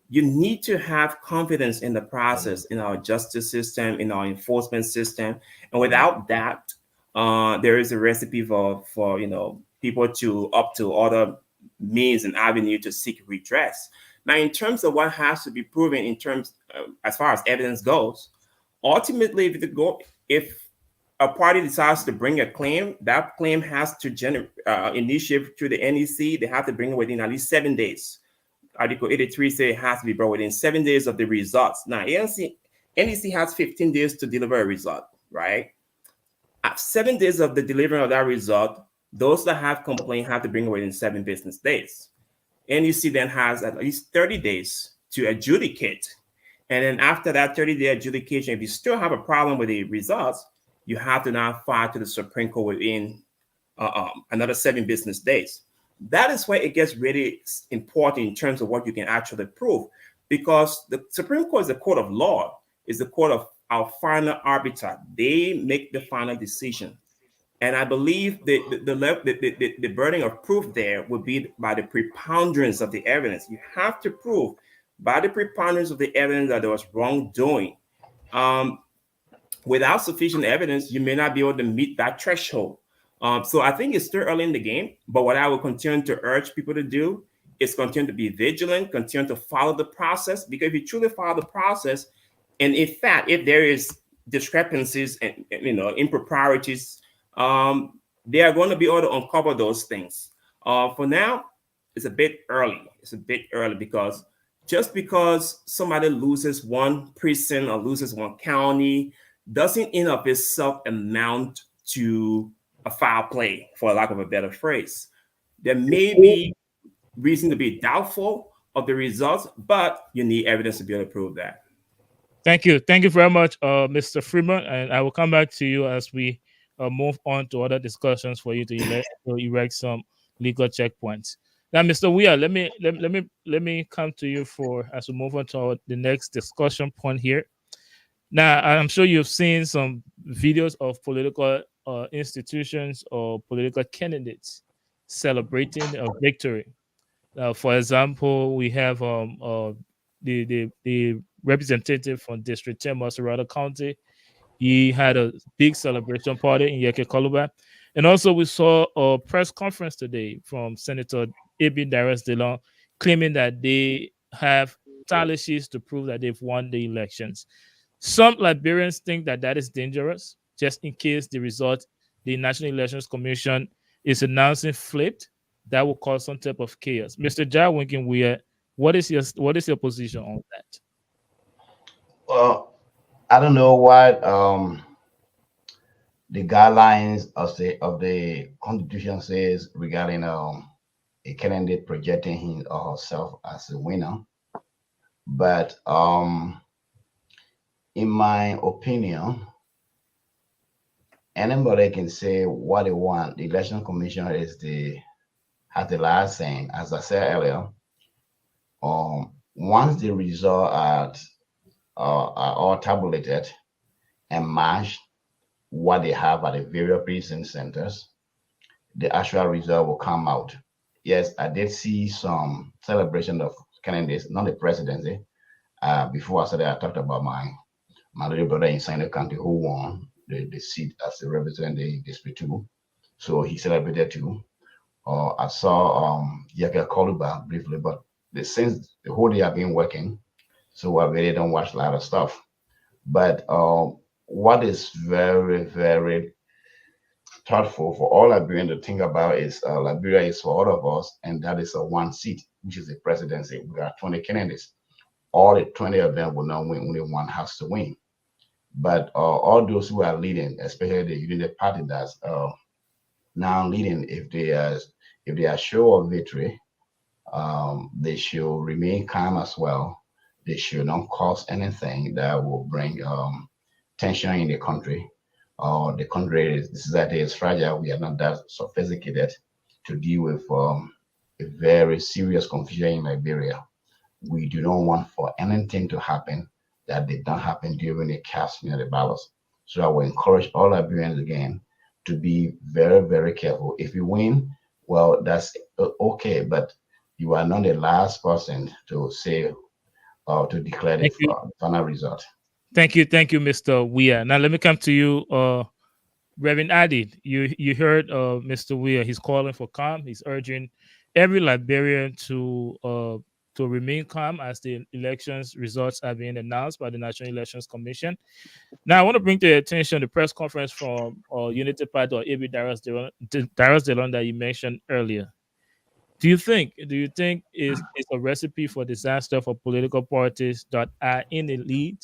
You need to have confidence in the process, in our justice system, in our enforcement system. And without that, there is a recipe for people to opt to other means and avenue to seek redress. Now, in terms of what has to be proven in terms as far as evidence goes, ultimately, if a party decides to bring a claim, that claim has to initiate through the NEC. They have to bring it within at least 7 days. Article 83 says it has to be brought within 7 days of the results. Now, NEC has 15 days to deliver a result, right? At 7 days of the delivery of that result, those that have complained have to bring it within 7 business days. NEC then has at least 30 days to adjudicate. And then after that 30-day adjudication, if you still have a problem with the results, you have to now file to the Supreme Court within another 7 business days. That is where it gets really important in terms of what you can actually prove, because the Supreme Court is the court of law, is the court of our final arbiter. They make the final decision. And I believe the burden of proof there would be by the preponderance of the evidence. You have to prove by the preponderance of the evidence that there was wrongdoing. Without sufficient evidence, you may not be able to meet that threshold. So I think it's still early in the game, but what I will continue to urge people to do is continue to be vigilant, continue to follow the process, because if you truly follow the process, and in fact, if there is discrepancies and improprieties, they are going to be able to uncover those things. For now, it's a bit early. It's a bit early because just because somebody loses one precinct or loses one county doesn't in of itself amount to a foul play, for lack of a better phrase. There may be reason to be doubtful of the results, but you need evidence to be able to prove that. Thank you. Thank you very much, Mr. Freeman. And I will come back to you as we move on to other discussions for you to erect some legal checkpoints. Now, Mr. Weir, let me come to you as we move on to the next discussion point here. Now, I'm sure you've seen some videos of political institutions or political candidates celebrating a victory. For example, we have the representative from District 10, Maserata County. He had a big celebration party in Yeke-Koluba. And also we saw a press conference today from Senator Ibn Darius Delon claiming that they have tallies to prove that they've won the elections. Some Liberians think that that is dangerous, just in case the result the National Elections Commission is announcing flipped, that will cause some type of chaos. Mr. Jarwinkin Weir, what is your position on that? Well, I don't know what the guidelines of the Constitution says regarding a candidate projecting him or herself as a winner, but in my opinion, anybody can say what they want. The Election Commission has the last saying. As I said earlier, once the results are all tabulated and matched what they have at the various precinct centers, the actual result will come out. Yes, I did see some celebration of candidates, not the presidency. Before I started, I talked about my little brother in Sino County who won the seat as a representative in District 2. So he celebrated too. I saw Yaka Koluba briefly, but since the whole day I've been working, so I really don't watch a lot of stuff. But what is very, very thoughtful for all Liberians to think about is Liberia is for all of us, and that is a one seat, which is the presidency. We got 20 candidates. All the 20 of them will not win, only one has to win. But all those who are leading, especially the United Party that's now leading, if they are sure of victory, they should remain calm as well. They should not cause anything that will bring tension in the country. The country, the society is fragile. We are not that sophisticated to deal with a very serious confusion in Liberia. We do not want for anything to happen that did not happen during the casting of the ballots. So I will encourage all Liberians again to be very, very careful. If you win, well, that's okay, but you are not the last person to say or to declare the final result. Thank you, Mr. Weah. Now let me come to you, Reverend Adi. You heard Mr. Weah. He's calling for calm. He's urging every Liberian to remain calm as the elections results are being announced by the National Elections Commission. Now, I want to bring to your attention the press conference from Unity Party or AB Darius Delon that you mentioned earlier. Do you think is a recipe for disaster for political parties that are in the lead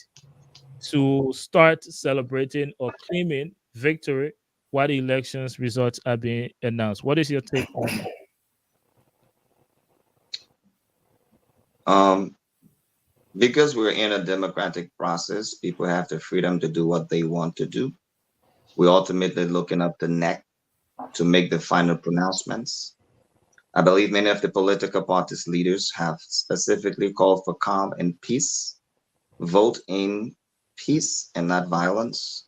to start celebrating or claiming victory while the elections results are being announced? What is your take on that? Because we're in a democratic process, people have the freedom to do what they want to do. We're ultimately looking up the neck to make the final pronouncements. I believe many of the political parties' leaders have specifically called for calm and peace, vote in peace and not violence,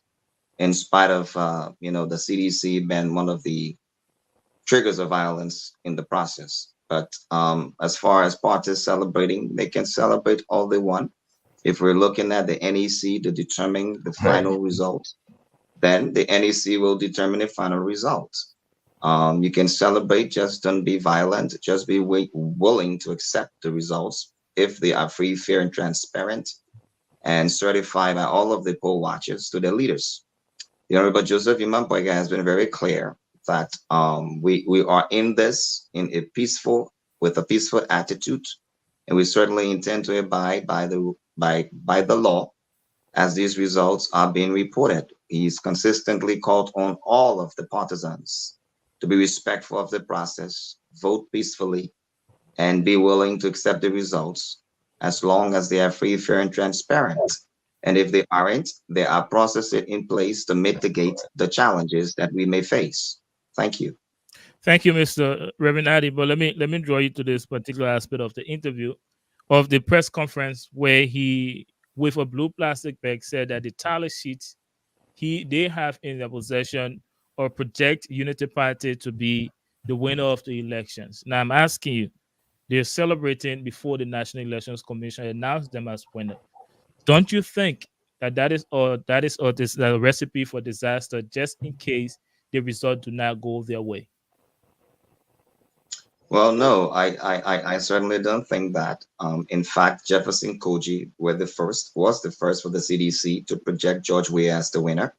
in spite of the CDC being one of the triggers of violence in the process. But as far as parties celebrating, they can celebrate all they want. If we're looking at the NEC to determine the final result, then the NEC will determine the final result. You can celebrate, just don't be violent, just be willing to accept the results if they are free, fair, and transparent, and certified by all of the poll watchers to their leaders. The Honorable Joseph Imampoiga has been very clear that we are in this with a peaceful attitude, and we certainly intend to abide by the law as these results are being reported. He's consistently called on all of the partisans to be respectful of the process, vote peacefully, and be willing to accept the results as long as they are free, fair, and transparent. And if they aren't, there are processes in place to mitigate the challenges that we may face. Thank you. Thank you, Mr. Reverend Adi. But let me draw you to this particular aspect of the interview, of the press conference, where he, with a blue plastic bag, said that the tally sheets they have in their possession or project Unity Party to be the winner of the elections. Now I'm asking you, they're celebrating before the National Elections Commission announced them as winner. Don't you think that is a recipe for disaster, just in case the result do not go their way? Well, no, I certainly don't think that. In fact, Jefferson Koji was the first for the CDC to project George Weah as the winner,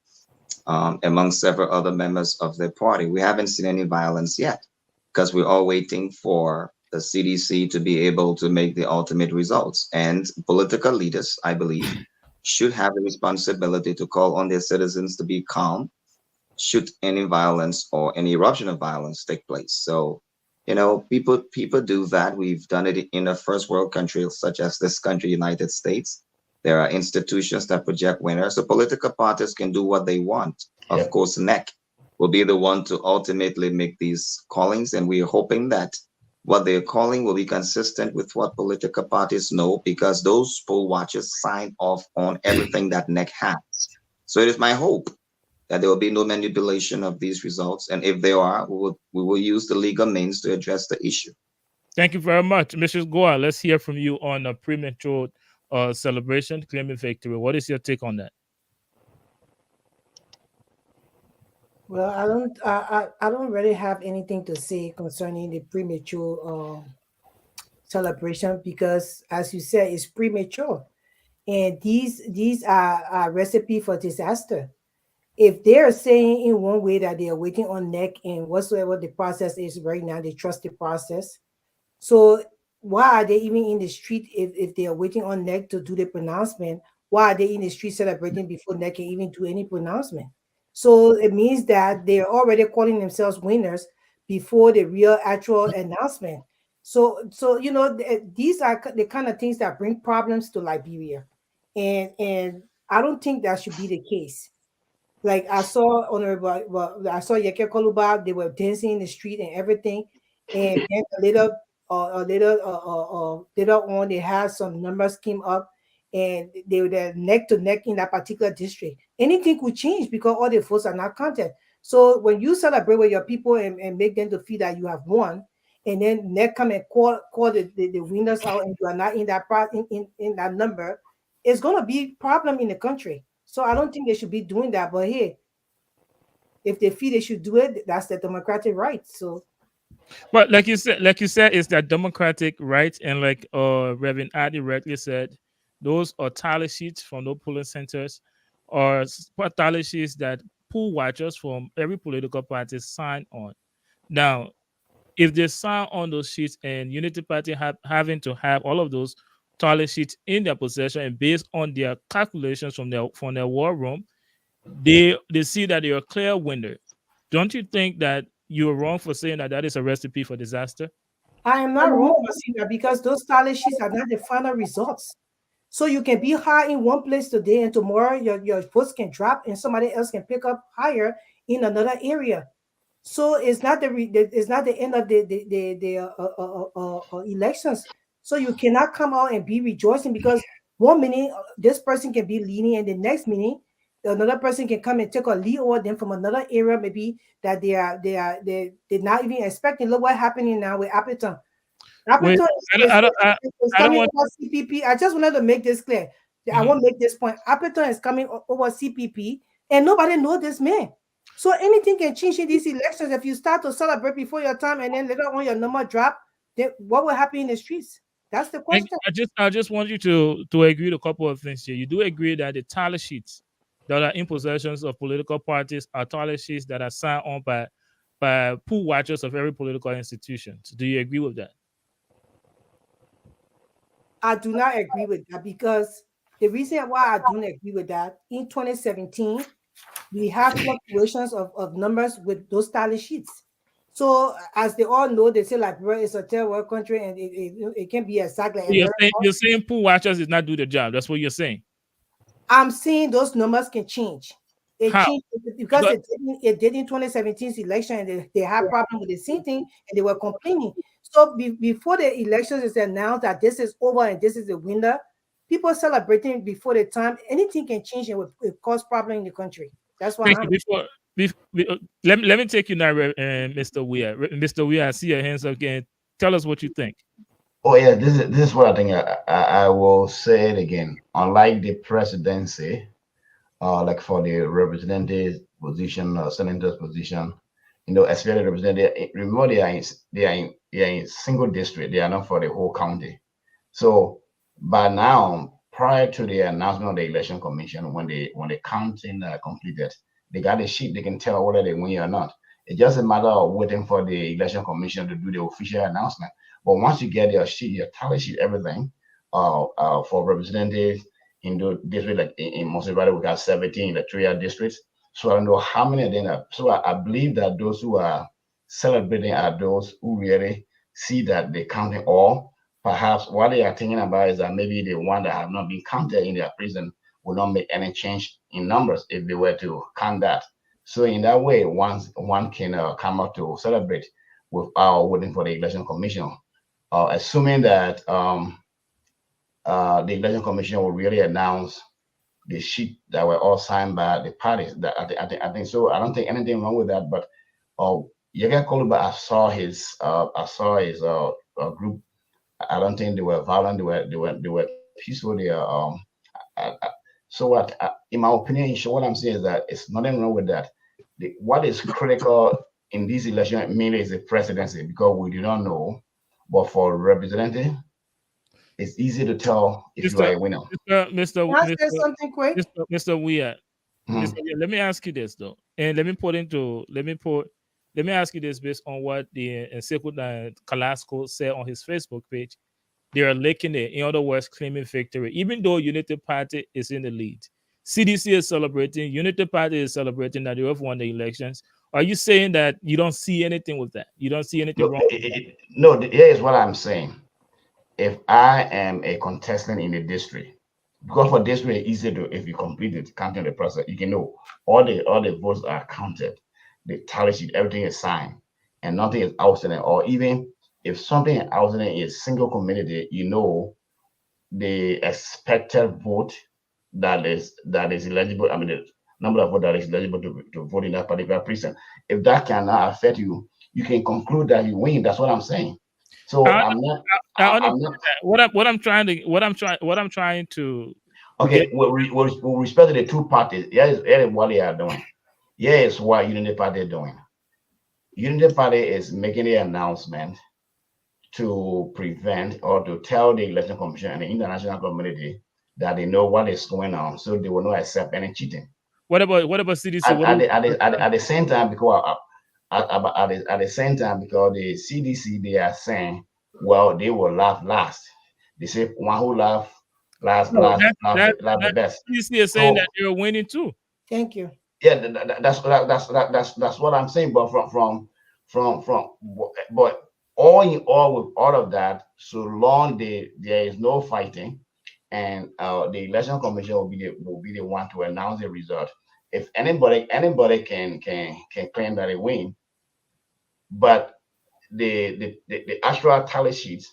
among several other members of the party. We haven't seen any violence yet because we're all waiting for the CDC to be able to make the ultimate results. And political leaders, I believe, should have the responsibility to call on their citizens to be calm should any violence or any eruption of violence take place. So, people do that. We've done it in a first world country such as this country, United States. There are institutions that project winners. So political parties can do what they want. Yeah. Of course, NEC will be the one to ultimately make these callings. And we're hoping that what they're calling will be consistent with what political parties know, because those poll watchers sign off on everything that NEC has. So it is my hope that there will be no manipulation of these results. And if there are, we will use the legal means to address the issue. Thank you very much. Mrs. Goa, let's hear from you on a premature celebration, claiming victory. What is your take on that? Well, I don't really have anything to say concerning the premature celebration because, as you said, it's premature, and these are recipe for disaster. If they are saying in one way that they are waiting on neck and whatsoever the process is right now, they trust the process. So why are they even in the street if they are waiting on neck to do the pronouncement? Why are they in the street celebrating before neck can even do any pronouncement? So it means that they're already calling themselves winners before the real actual announcement. So these are the kind of things that bring problems to Liberia, and I don't think that should be the case. Like I saw Honorable, I saw Yeke Koluba, they were dancing in the street and everything. And then later on, they had some numbers came up and they were there neck to neck in that particular district. Anything could change because all the votes are not counted. So when you celebrate with your people and make them to feel that you have won, and then next come and call the winners out and you are not in that in that number, it's gonna be problem in the country. So I don't think they should be doing that. But hey, if they feel they should do it, that's their democratic right. So But like you said, it's that democratic right, and like Reverend Adi rightly said, those are tally sheets from no polling centers, or tally sheets that poll watchers from every political party sign on. Now, if they sign on those sheets and Unity Party having to have all of those tally sheets in their possession and based on their calculations from their war room, they see that you're a clear winner. Don't you think that you're wrong for saying that that is a recipe for disaster? I am not wrong for saying that because those tally sheets are not the final results. So you can be high in one place today and tomorrow your votes can drop and somebody else can pick up higher in another area. So it's not the end of the elections. So you cannot come out and be rejoicing because one minute this person can be leading and the next minute another person can come and take a lead over them from another area maybe that they're not even expecting. Look what happening now with Appleton. Wait, Appleton is I don't coming want. over CPP. I just wanted to make this clear. I Mhm. want to make this point. Appleton is coming over CPP, and nobody know this man. So anything can change in these elections. If you start to celebrate before your time, and then later on your number drop, then what will happen in the streets? That's the question. I just want you to agree to a couple of things here. You do agree that the tally sheets that are in possessions of political parties are tally sheets that are signed on by pool watchers of every political institution. So do you agree with that? I do not agree with that because the reason why I don't agree with that in 2017 we have fluctuations of numbers with those tally sheets. So as they all know, they say Liberia is a third world country and it can be exactly So America. you're saying pool watchers did not do the job. That's what you're saying. I'm saying those numbers can change. It How? changed because But it did in 2017's election and they had problem with the same thing and they were complaining. So before the elections is announced that this is over and this is the winner, people celebrating before the time, anything can change and will cause problem in the country. That's why thank you. I'm Let me take you now, Mr. Weir. Mr. Weir, I see your hands up again. Tell us what you think. Oh yeah, this is what I think. I will say it again. Unlike the presidency, like for the representative position or senator's position, especially representative, remember they are in single district. They are not for the whole county. So by now, prior to the announcement of the election commission, when the counting completed, they got a sheet. They can tell whether they win or not. It's just a matter of waiting for the election commission to do the official announcement. But once you get your sheet, your tally sheet, everything, for representatives in the district, like in Mosebari, we got 17 electoral districts. So I don't know how many of them are. So I believe that those who are celebrating are those who really see that they counting all. Perhaps what they are thinking about is that maybe the one that have not been counted in their prison will not make any change in numbers if they were to count that. So in that way, one can come out to celebrate without waiting for the election commission, assuming that the election commission will really announce the sheet that were all signed by the parties. That I think so. I don't think anything wrong with that. But Yega Koluba, I saw his group. I don't think they were violent. They were peaceful. They are so what? In my opinion, what I'm saying is that it's nothing wrong with that. what is critical in this election mainly is the presidency, because we do not know. But for representative, it's easy to tell if you are a winner. Mr. Can I say something quick? Mr. Weir, let me ask you this though, and let me ask you this based on what the Sekou Kalasco said on his Facebook page. They are licking it, in other words, claiming victory, even though Unity Party is in the lead. CDC is celebrating, Unity Party is celebrating that they have won the elections. Are you saying that you don't see anything with that? You don't see anything wrong? No, here is what I'm saying. If I am a contestant in the district, because for district it's easy to, if you complete it, counting the process, you can know all the votes are counted, the tally sheet, everything is signed, and nothing is outstanding. Or even if something is outstanding in a single community, you know the expected vote that is eligible. I mean, the number of votes that is eligible to vote in that particular precinct. If that cannot affect you, you can conclude that you win. That's what I'm saying. So what I'm trying to. Okay, with respect to the two parties, here is what they are doing. Here is what Unity Party is doing. Unity Party is making the announcement to prevent or to tell the election commission and the international community that they know what is going on, so they will not accept any cheating. What about CDC? At the same time, because at the same time, because the CDC, they are saying, well, they will laugh last. They say one who laugh laugh the best. CDC is saying that they're winning too. Thank you. Yeah, that's what I'm saying. But but all in all, with all of that, so long there is no fighting, and the election commission will be the one to announce the result. If anybody can claim that they win, but the actual tally sheets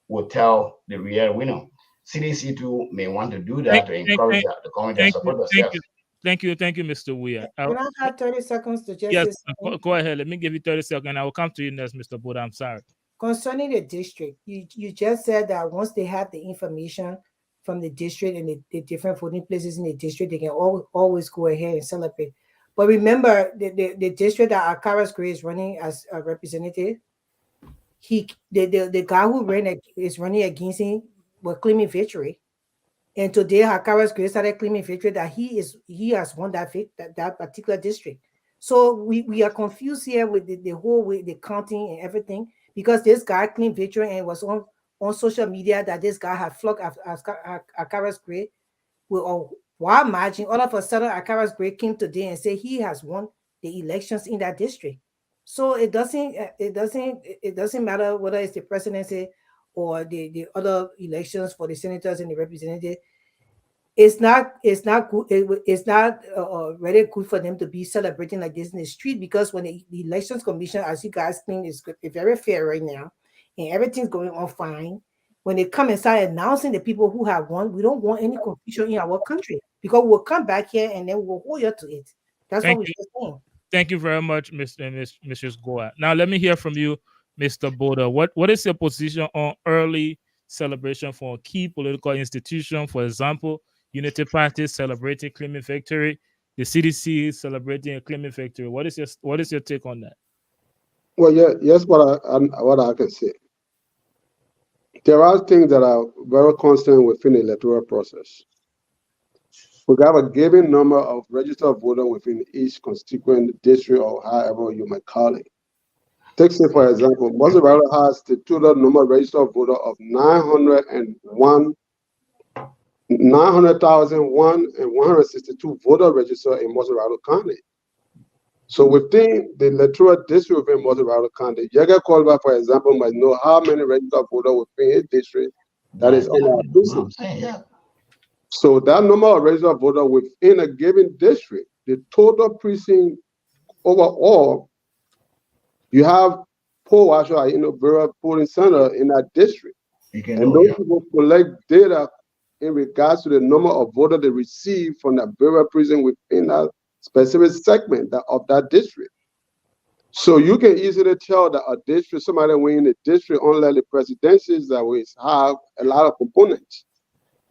will tell the real winner. CDC too may want to do that to encourage the community to support themselves. Thank you, Mr. Weir. Can I have 30 seconds to just yes, go ahead. Let me give you 30 seconds. I will come to you next, Mr. Boda. I'm sorry. Concerning the district, you just said that once they have the information from the district and the different voting places in the district, they can always go ahead and celebrate. But remember, the district that Akaras Gray is running as a representative, the guy who is running against him was claiming victory. And today, Akaras Gray started claiming victory that he has won that particular district. So we are confused here with the whole way, the counting and everything, because this guy claimed victory and was on social media that this guy had flogged Akaras Gray with a wide margin. All of a sudden, Akaras Gray came today and said he has won the elections in that district. So it doesn't matter whether it's the presidency or the other elections for the senators and the representatives. It's not good. It's not really good for them to be celebrating like this in the street, because when the elections commission, as you guys claim, is very fair right now, and everything's going on fine. When they come and start announcing the people who have won, we don't want any confusion in our country, because we'll come back here and then we'll hold you to it. That's what we're saying. Thank you very much, Mrs. Goa. Now let me hear from you, Mr. Boda. What is your position on early celebration for a key political institution? For example, Unity Party celebrating claiming victory, the CDC celebrating a claiming victory. What is your take on that? Well, yes, what I can say. There are things that are very constant within the electoral process. We have a given number of registered voters within each constituent district, or however you might call it. Take, say, for example, Mosarado has the total number of registered voters of 900,162 voters registered in Mosarado County. So within the electoral district within Mosarado County, Yaga Kolba, for example, might know how many registered voters within his district that is on our precinct. So that number of registered voters within a given district, the total precinct overall, you have poll actually in a various polling center in that district. And those people collect data in regards to the number of voters they receive from that various precinct within that specific segment of that district. So you can easily tell that a district, somebody winning the district, unlike the presidentials that we have a lot of components.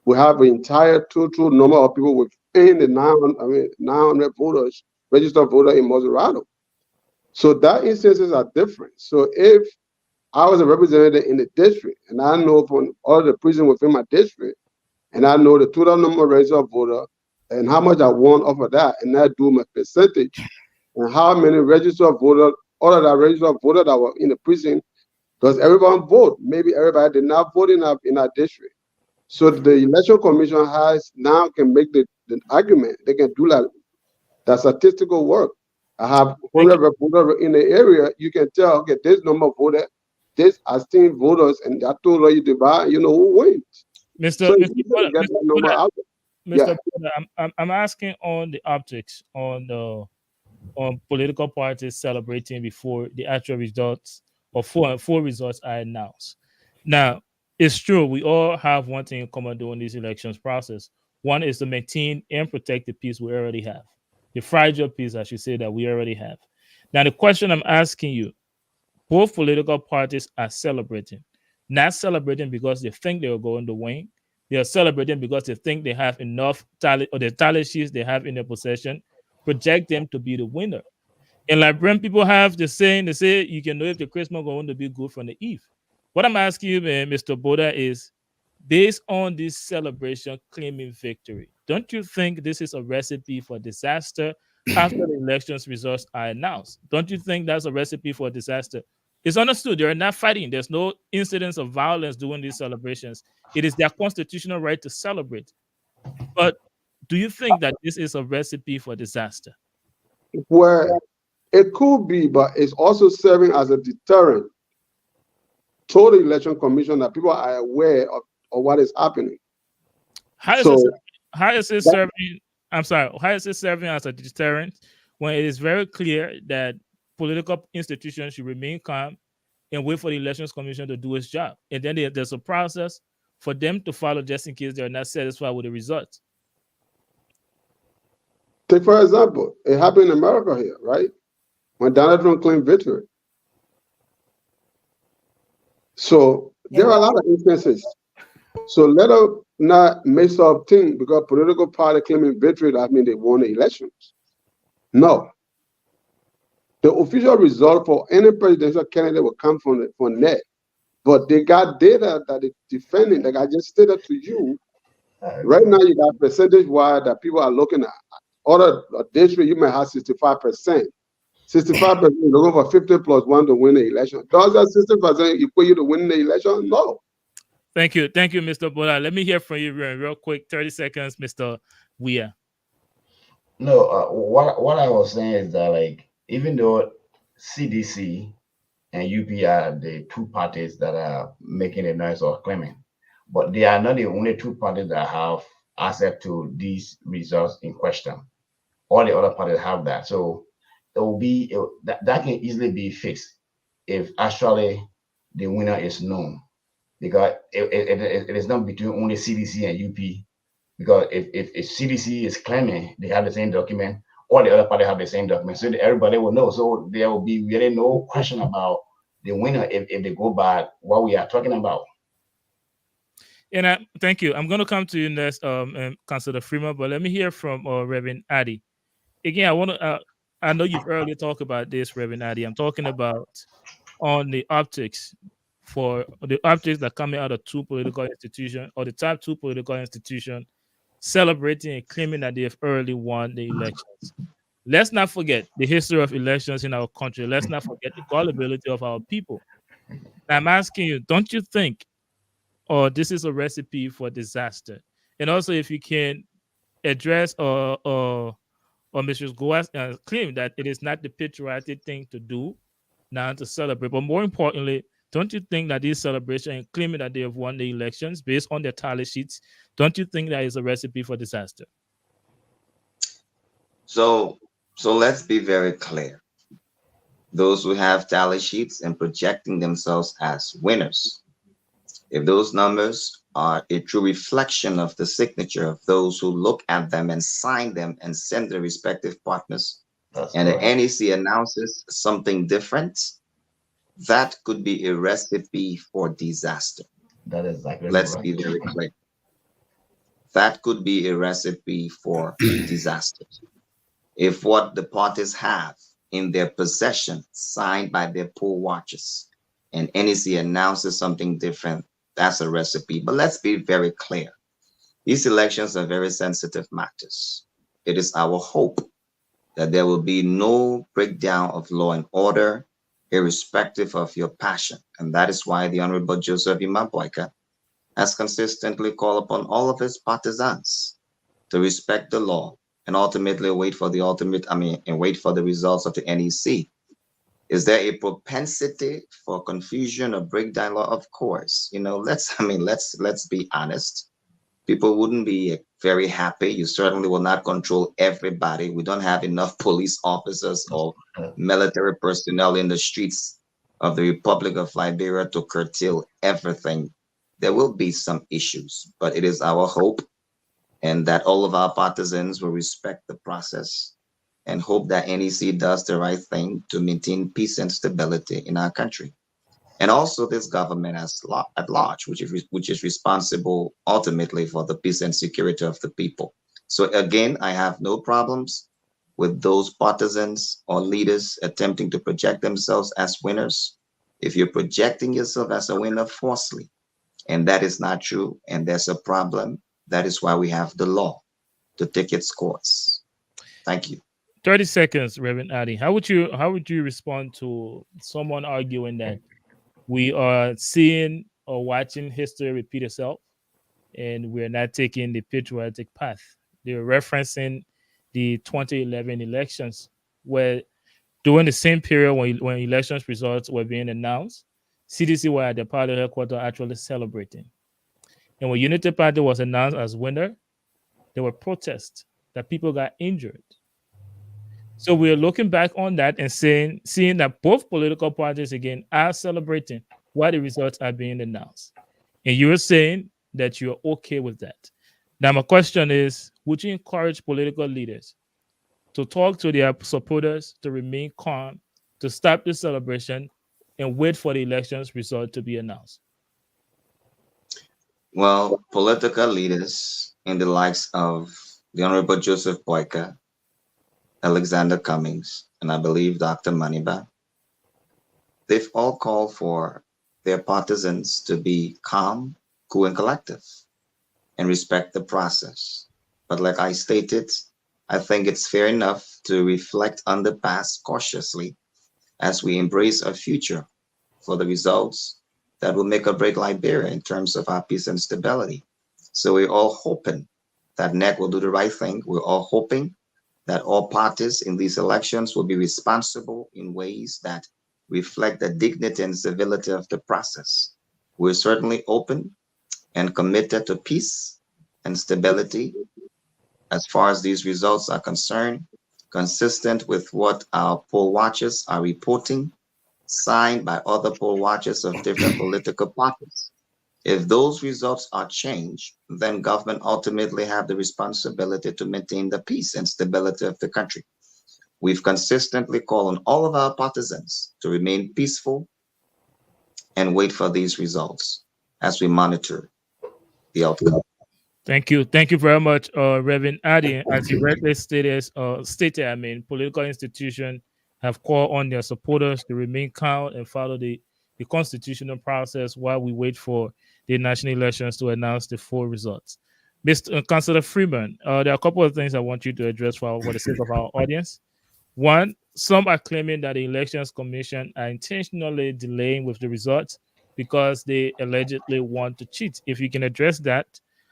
We have the entire total number of people within the 900 voters registered voter in Maserado. So that instances are different. So if I was a representative in the district and I know from all the prison within my district, and I know the total number of registered voter and how much I won off of that, and I do my percentage and how many registered voter, all of that registered voter that were in the prison, does everyone vote? Maybe everybody did not vote in our district. So the election commission has now can make the argument. They can do that statistical work. I have 100 voters in the area. You can tell, okay, this number of voters, this are still voters, and that total you divide, you know who wins. Mr. So Mr. you can get that number out there. Mr. Yeah. Buddha, I'm asking on the optics on political parties celebrating before the actual results or full results are announced. Now, it's true we all have one thing in common during this elections process. One is to maintain and protect the peace we already have, the fragile peace, I should say, that we already have. Now, the question I'm asking you, both political parties are celebrating, not celebrating because they think they will go in the win. They are celebrating because they think they have enough talent, or the tally sheets they have in their possession project them to be the winner. And Liberian people have the saying, they say you can know if the Christmas going to be good from the eve. What I'm asking you, Mr. Boda, is based on this celebration claiming victory, don't you think this is a recipe for disaster after the elections results are announced? Don't you think that's a recipe for disaster? It's understood they're not fighting. There's no incidents of violence during these celebrations. It is their constitutional right to celebrate. But do you think that this is a recipe for disaster? Where it could be, but it's also serving as a deterrent to the election commission that people are aware of what is happening. How is it serving? I'm sorry. How is it serving as a deterrent when it is very clear that political institutions should remain calm and wait for the elections commission to do its job, and then there's a process for them to follow just in case they're not satisfied with the results? Take for example, it happened in America here, right? When Donald Trump claimed victory. So there are a lot of instances. So let us not mix up things because political party claiming victory, that means they won the elections. No. The official result for any presidential candidate will come from net. But they got data that is defending, like I just stated to you. Right now, you got percentage-wise that people are looking at. Other district, you may have 65%. 65% looking for 50 plus 1 to win the election. Does that 60% equal you to win the election? No. Thank you, Mr. Bola. Let me hear from you real quick, 30 seconds, Mr. Weir. No, what I was saying is that, like, even though CDC and UP are the two parties that are making a noise or claiming, but they are not the only two parties that have access to these results in question. All the other parties have that. So it will be that can easily be fixed if actually the winner is known, because it is not between only CDC and UP. Because if CDC is claiming they have the same document, all the other parties have the same document, so everybody will know. So there will be really no question about the winner if they go by what we are talking about. And thank you. I'm going to come to you next, Councilor Freeman, but let me hear from Reverend Addy. Again, I know you've earlier talked about this, Reverend Addy. I'm talking about on the optics for the optics that coming out of two political institutions, or the top two political institutions, celebrating and claiming that they have early won the elections. Let's not forget the history of elections in our country. Let's not forget the gullibility of our people. Now, I'm asking you, don't you think this is a recipe for disaster? And also, if you can address or Mrs. Goa's claim that it is not the patriotic thing to do now to celebrate, but more importantly, don't you think that this celebration and claiming that they have won the elections based on their tally sheets, don't you think that is a recipe for disaster? So let's be very clear. Those who have tally sheets and projecting themselves as winners, if those numbers are a true reflection of the signature of those who look at them and sign them and send their respective partners, and the NEC announces something different, that could be a recipe for disaster. That is exactly. Let's be very clear. That could be a recipe for disaster. If what the parties have in their possession, signed by their poll watchers, and NEC announces something different, that's a recipe. But let's be very clear. These elections are very sensitive matters. It is our hope that there will be no breakdown of law and order, irrespective of your passion. And that is why the Honorable Joseph Imam Boyka has consistently called upon all of his partisans to respect the law and ultimately wait for the results of the NEC. Is there a propensity for confusion or breakdown law? Of course. Let's be honest. People wouldn't be very happy. You certainly will not control everybody. We don't have enough police officers or military personnel in the streets of the Republic of Liberia to curtail everything. There will be some issues, but it is our hope and that all of our partisans will respect the process and hope that NEC does the right thing to maintain peace and stability in our country. And also this government at large, which is responsible ultimately for the peace and security of the people. So again, I have no problems with those partisans or leaders attempting to project themselves as winners. If you're projecting yourself as a winner falsely, and that is not true, and there's a problem, that is why we have the law to take its course. Thank you. 30 seconds, Reverend Addy. How would you respond to someone arguing that we are seeing or watching history repeat itself, and we're not taking the patriotic path? They're referencing the 2011 elections, where during the same period when elections results were being announced, CDC were at the party headquarters actually celebrating. And when Unity Party was announced as winner, there were protests that people got injured. So we're looking back on that and seeing that both political parties again are celebrating while the results are being announced. And you're saying that you're okay with that. Now my question is, would you encourage political leaders to talk to their supporters to remain calm, to stop the celebration, and wait for the elections result to be announced? Well, political leaders in the likes of the Honorable Joseph Boyka, Alexander Cummings, and I believe Dr. Maniba, they've all called for their partisans to be calm, cool, and collective and respect the process. But like I stated, I think it's fair enough to reflect on the past cautiously as we embrace a future for the results that will make or break Liberia in terms of our peace and stability. So we're all hoping that NEC will do the right thing. We're all hoping that all parties in these elections will be responsible in ways that reflect the dignity and civility of the process. We're certainly open and committed to peace and stability as far as these results are concerned, consistent with what our poll watchers are reporting, signed by other poll watchers of different political parties. If those results are changed, then government ultimately have the responsibility to maintain the peace and stability of the country. We've consistently called on all of our partisans to remain peaceful and wait for these results as we monitor the outcome. Thank you. Thank you very much, Reverend Addy. As you rightly stated, political institutions have called on their supporters to remain calm and follow the constitutional process while we wait for the national elections to announce the full results. Mr. Councillor Freeman, there are a couple of things I want you to address for the sake of our audience. One, some are claiming that the Elections Commission are intentionally delaying with the results because they allegedly want to cheat. If you can address that,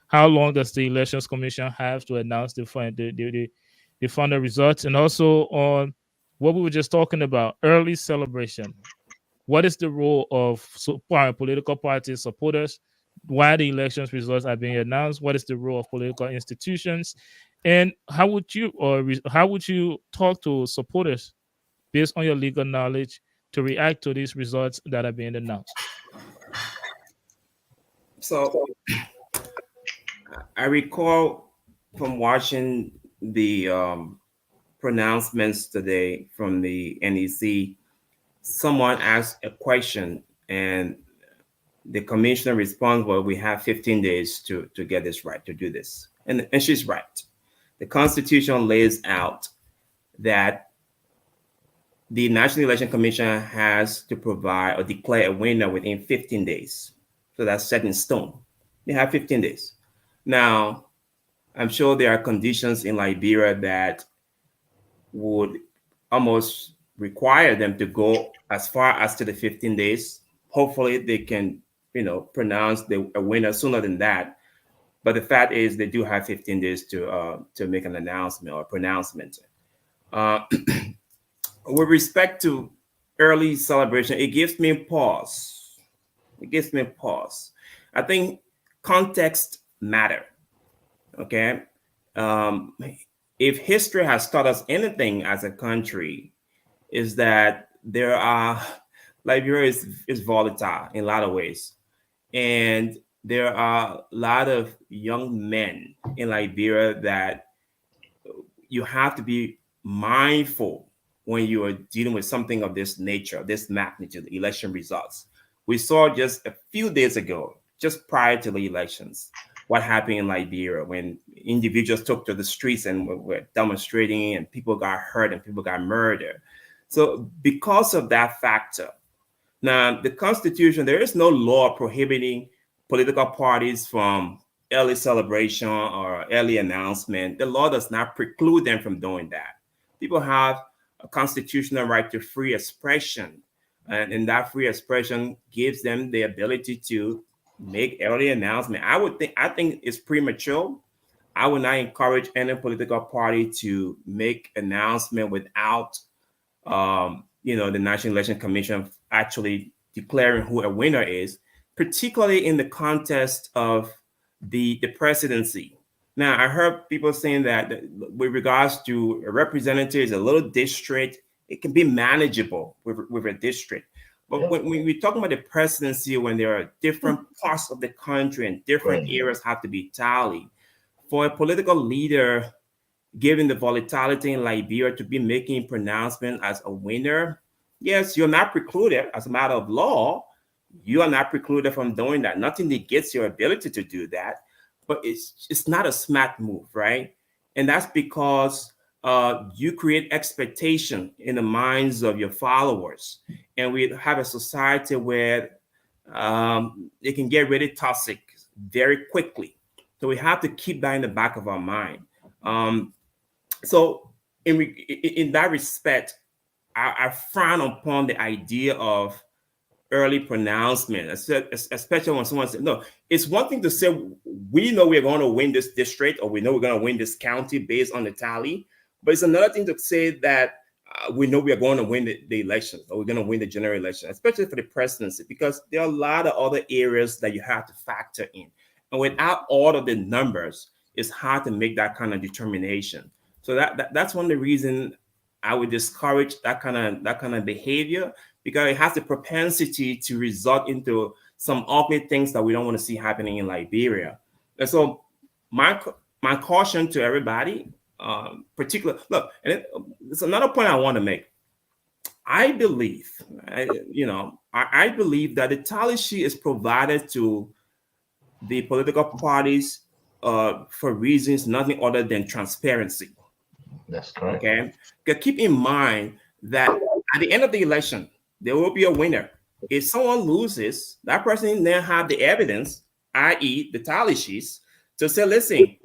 how long does the Elections Commission have to announce the final results? And also on what we were just talking about, early celebration. What is the role of political party supporters while the elections results are being announced? What is the role of political institutions? And how would you talk to supporters based on your legal knowledge to react to these results that are being announced? So I recall from watching the pronouncements today from the NEC, someone asked a question and the commissioner responds, well, we have 15 days to get this right, to do this. And she's right. The Constitution lays out that the National Election Commission has to provide or declare a winner within 15 days. So that's set in stone. They have 15 days. Now, I'm sure there are conditions in Liberia that would almost require them to go as far as to the 15 days. Hopefully they can, pronounce a winner sooner than that. But the fact is they do have 15 days to make an announcement or pronouncement. With respect to early celebration, it gives me a pause. I think context matter. Okay. If history has taught us anything as a country, is that Liberia is volatile in a lot of ways. And there are a lot of young men in Liberia that you have to be mindful when you are dealing with something of this nature, this magnitude, election results. We saw just a few days ago, just prior to the elections, what happened in Liberia when individuals took to the streets and were demonstrating and people got hurt and people got murdered. So because of that factor, now the Constitution, there is no law prohibiting political parties from early celebration or early announcement. The law does not preclude them from doing that. People have a constitutional right to free expression, and that free expression gives them the ability to make early announcement. I think it's premature. I would not encourage any political party to make announcement without the National Election Commission actually declaring who a winner is, particularly in the context of the presidency. Now, I heard people saying that with regards to a representative, a little district, it can be manageable with a district. But when we're talking about the presidency, when there are different parts of the country and different areas have to be tallied, for a political leader, given the volatility in Liberia, to be making pronouncement as a winner, yes, you're not precluded as a matter of law. You are not precluded from doing that. Nothing negates your ability to do that, but it's not a smart move, right? And that's because you create expectation in the minds of your followers. And we have a society where it can get really toxic very quickly. So we have to keep that in the back of our mind. So in that respect, I frown upon the idea of early pronouncement, especially when someone says, no, it's one thing to say, we know we're going to win this district or we know we're going to win this county based on the tally. But it's another thing to say that we know we are going to win the elections or we're going to win the general election, especially for the presidency, because there are a lot of other areas that you have to factor in. And without all of the numbers, it's hard to make that kind of determination. So that's one of the reasons I would discourage that kind of behavior, because it has the propensity to result into some ugly things that we don't want to see happening in Liberia. And so my caution to everybody, particular, look, and it's another point I want to make. I believe, I believe that the tally sheet is provided to the political parties for reasons nothing other than transparency. That's correct. Okay. Because keep in mind that at the end of the election, there will be a winner. If someone loses, that person then have the evidence, i.e. the tally sheets, to say, listen,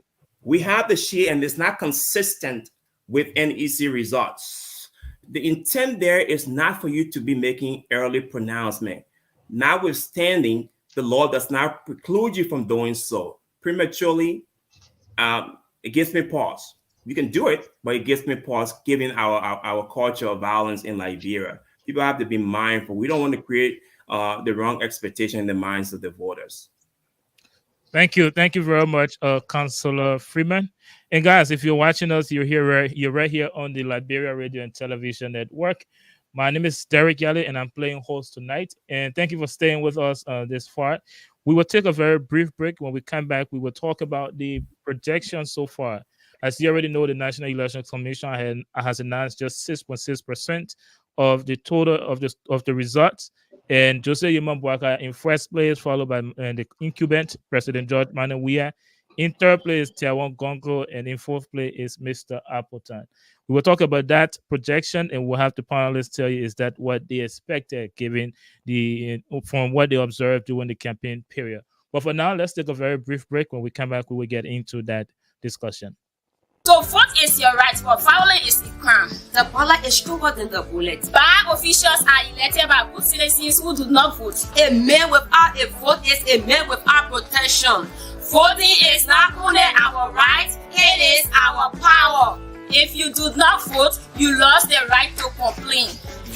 we have the sheet and it's not consistent with NEC results. The intent there is not for you to be making early pronouncement. Notwithstanding, the law does not preclude you from doing so. Prematurely, it gives me pause. You can do it, but it gives me pause given our culture of violence in Liberia. People have to be mindful. We don't want to create the wrong expectation in the minds of the voters. Thank you very much, Councillor Freeman. And guys, if you're watching us, you're right here on the Liberia Radio and Television Network. My name is Derek Yali, and I'm playing host tonight. And thank you for staying with us this far. We will take a very brief break. When we come back, we will talk about the projections so far. As you already know, the National Election Commission has announced just 6.6% of the total of the results. And Jose Yuma Bouaka in first place, followed by the incumbent President George Manneh Weah In third place is Tiawan Gongo, and in fourth place is Mr. Appleton. We will talk about that projection, and we'll have the panelists tell you is that what they expected, given from what they observed during the campaign period. But for now, let's take a very brief break. When we come back, we will get into that discussion. So vote is your right, but fouling is a crime. The ballot is stronger than the bullet. Bad officials are elected by good citizens who do not vote. A man without a vote is a man without protection. Voting is not only our right, it is our power. If you do not vote, you lost the right to complain.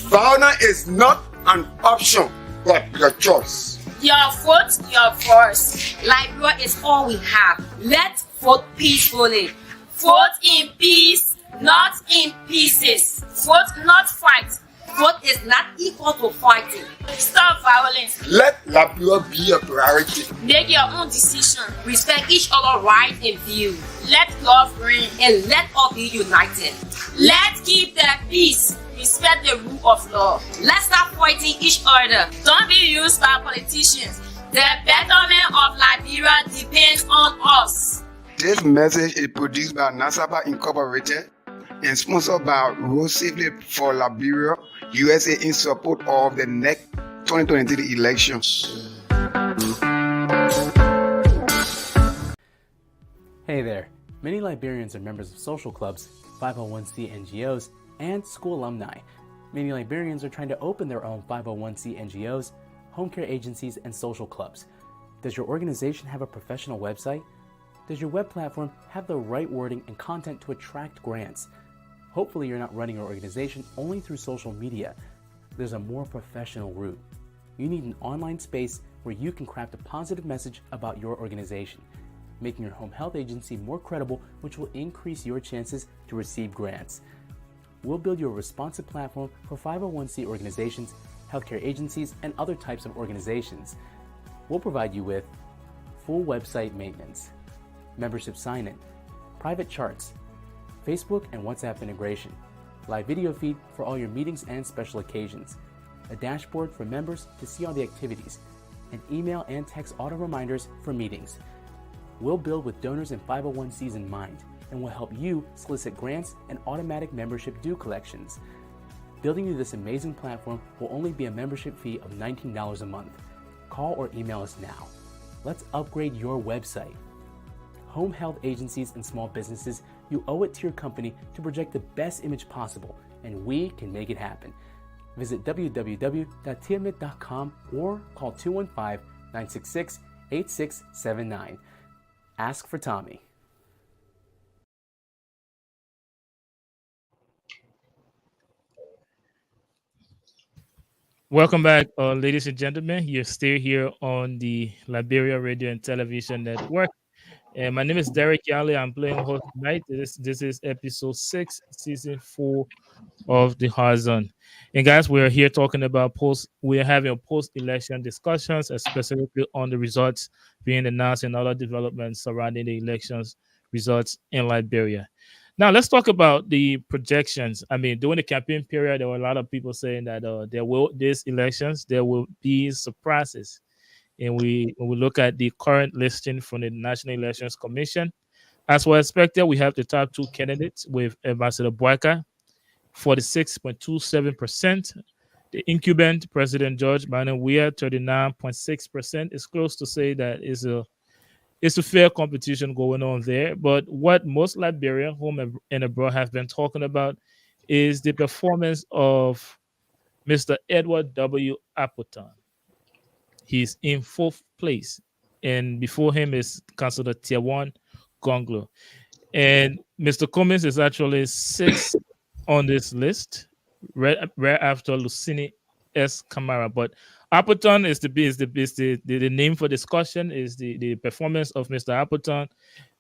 Violence is not an option, but your choice. Your vote, your voice. Liberia is all we have. Let's vote peacefully. Vote in peace, not in pieces. Vote, not fight. Vote is not equal to fighting. Stop violence. Let Liberia be a priority. Make your own decision. Respect each other's right and view. Let love reign and let all be united. Let's keep the peace. Respect the rule of law. Let's stop fighting each other. Don't be used by politicians. The betterment of Liberia depends on us. This message is produced by Nasaba Incorporated and sponsored by Road Safely for Liberia, USA, in support of the next 2023 elections. Hey there. Many Liberians are members of social clubs, 501c NGOs, and school alumni. Many Liberians are trying to open their own 501c NGOs, home care agencies, and social clubs. Does your organization have a professional website? Does your web platform have the right wording and content to attract grants? Hopefully you're not running your organization only through social media. There's a more professional route. You need an online space where you can craft a positive message about your organization, making your home health agency more credible, which will increase your chances to receive grants. We'll build you a responsive platform for 501c organizations, healthcare agencies, and other types of organizations. We'll provide you with full website maintenance, membership sign-in, private charts, Facebook and WhatsApp integration, live video feed for all your meetings and special occasions, a dashboard for members to see all the activities, and email and text auto reminders for meetings. We'll build with donors and 501cs in mind, and will help you solicit grants and automatic membership due collections. Building you this amazing platform will only be a membership fee of $19 a month. Call or email us now. Let's upgrade your website. Home health agencies and small businesses, you owe it to your company to project the best image possible, and we can make it happen. Visit www.tiamit.com or call 215-966-8679. Ask for Tommy. Welcome back, ladies and gentlemen. You're still here on the Liberia Radio and Television Network. And my name is Derek Yale. I'm playing host tonight. This is episode 6, season 4 of the Horizon. And guys, we're here talking about we're having post-election discussions, specifically on the results being announced and other developments surrounding the elections results in Liberia. Now, let's talk about the projections. I mean, during the campaign period, there were a lot of people saying that these elections, there will be surprises. And when we look at the current listing from the National Elections Commission, as we expected, we have the top 2 candidates with Ambassador Boyka, 46.27%. The incumbent, President George Barnum Weah, 39.6%. It's close to say that it's a fair competition going on there. But what most Liberians, home and abroad, have been talking about is the performance of Mr. Edward W. Appleton. He's in 4th place, and before him is Councillor Tiawan Gonglo. And Mr. Cummins is actually 6th on this list, right after Lucini S. Camara. But Appleton is the name for discussion, is the performance of Mr. Appleton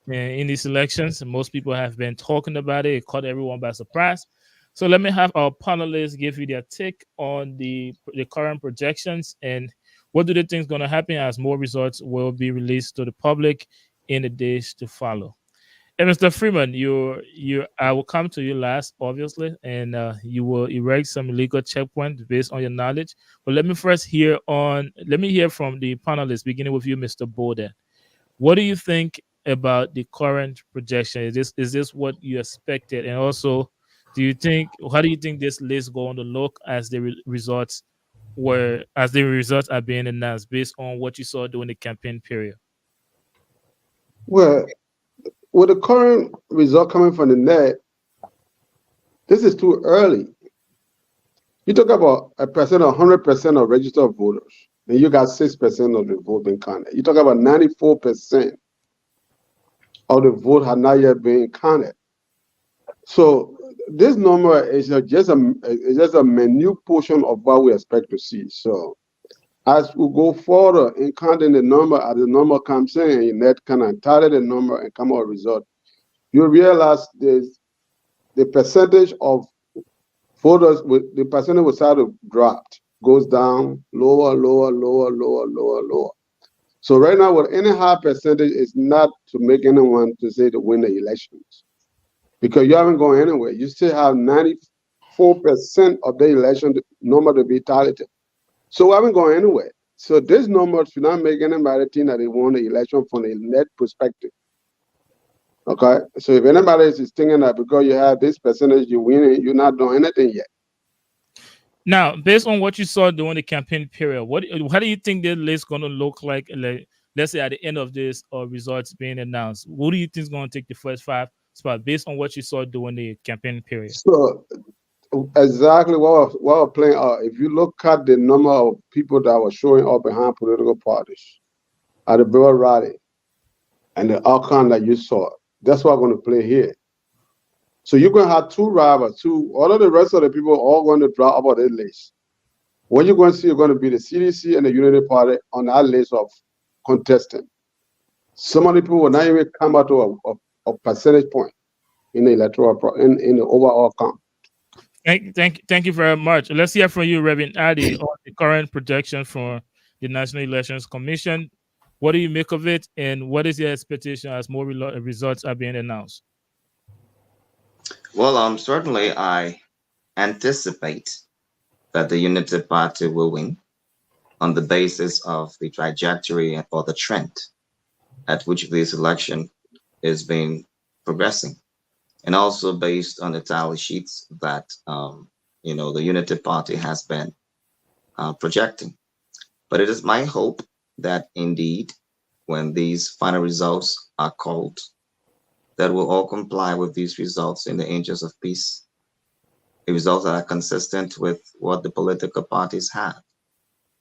in these elections. Most people have been talking about it. It caught everyone by surprise. So let me have our panelists give you their take on the current projections and what do they think is going to happen as more results will be released to the public in the days to follow. And Mr. Freeman, I will come to you last, obviously, and you will erect some legal checkpoints based on your knowledge. But let me hear from the panelists, beginning with you, Mr. Bowden. What do you think about the current projection? Is this what you expected? And also, how do you think this list going to look as the results are being announced based on what you saw during the campaign period? Well, with the current result coming from the net, this is too early. You talk about 100% of registered voters, and you got 6% of the vote being counted. You talk about 94% of the vote have not yet been counted. So this number is just a minute portion of what we expect to see. So as we go further in counting the number, as the number comes in, and net kind of tally the number and come out a result, you realize the percentage of voters the percentage will start to drop, goes down lower. So right now, with any high percentage, is not to make anyone to say to win the elections, because you haven't gone anywhere. You still have 94% of the election number to be tallied. So we haven't gone anywhere. So this number should not make anybody think that they won the election from a net perspective. Okay, so if anybody is thinking that because you have this percentage you win, you're not doing anything yet. Now, based on what you saw during the campaign period, how do you think the list is going to look like? Let's say at the end of this results being announced, who do you think is going to take the first 5 spots based on what you saw during the campaign period? So exactly what we're playing out. If you look at the number of people that were showing up behind political parties at the Bill rally and the outcome that you saw, that's what we're going to play here. So you're going to have 2 rivals, all of the rest of the people are all going to drop out of the list. What you're going to see are going to be the CDC and the Unity Party on that list of contestants. Some of the people will not even come out to a percentage point in the electoral in the overall count. Thank you very much. Let's hear from you, Reverend Addy, on the current projection for the National Elections Commission. What do you make of it, and what is your expectation as more results are being announced? Well, certainly I anticipate that the Unity Party will win on the basis of the trajectory or the trend at which this election is being progressing, and also based on the tally sheets that the Unity Party has been projecting. But it is my hope that indeed, when these final results are called, that we'll all comply with these results in the interest of peace, the results that are consistent with what the political parties have.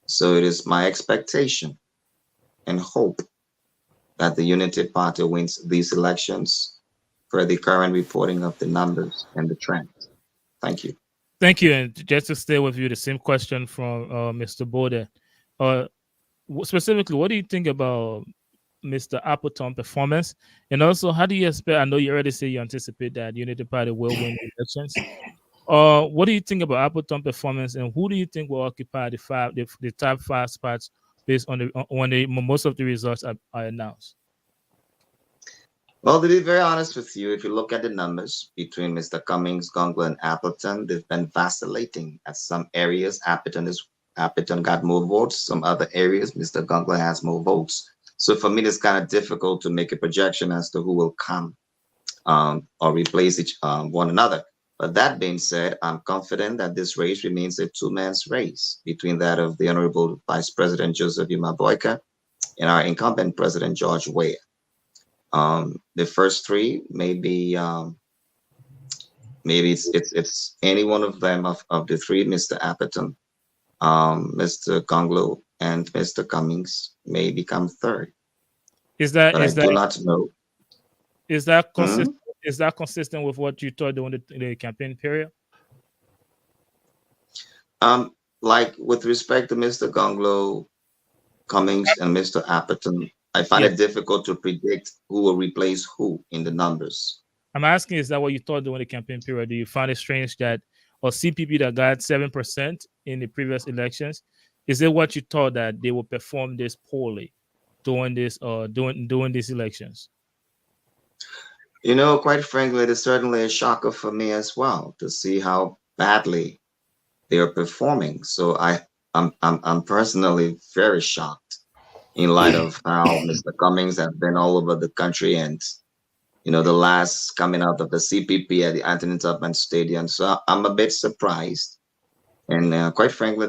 So it is my expectation and hope that the Unity Party wins these elections for the current reporting of the numbers and the trends. Thank you. Thank you. And just to stay with you, the same question from Mr. Bode. Specifically, what do you think about Mr. Appleton performance? And also, how do you expect, I know you already say you anticipate that Unity Party will win the elections. What do you think about Appleton performance, and who do you think will occupy the top 5 spots based on when most of the results are announced? Well, to be very honest with you, if you look at the numbers between Mr. Cummings, Gonglo, and Appleton, they've been vacillating. At some areas, Appleton got more votes. Some other areas, Mr. Gonglo has more votes. So for me, it's kind of difficult to make a projection as to who will come or replace one another. But that being said, I'm confident that this race remains a 2-man's race between that of the Honorable Vice President Joseph Yuma Boyka and our incumbent President George Weah. The first 3 maybe it's any one of them of the 3, Mr. Appleton, Mr. Gonglo, and Mr. Cummings may become 3rd. I do not know. Is that consistent? Is that consistent with what you thought during the campaign period? Like with respect to Mr. Gonglo, Cummings, and Mr. Appleton, I find it difficult to predict who will replace who in the numbers. I'm asking, is that what you thought during the campaign period? Do you find it strange that CPP that got 7% in the previous elections, is it what you thought that they will perform this poorly during this during these elections? Quite frankly, it is certainly a shocker for me as well to see how badly they are performing. So I'm personally very shocked in light of how Mr. Cummings has been all over the country, and the last coming out of the CPP at the Anthony Tubman Stadium. So I'm a bit surprised and quite frankly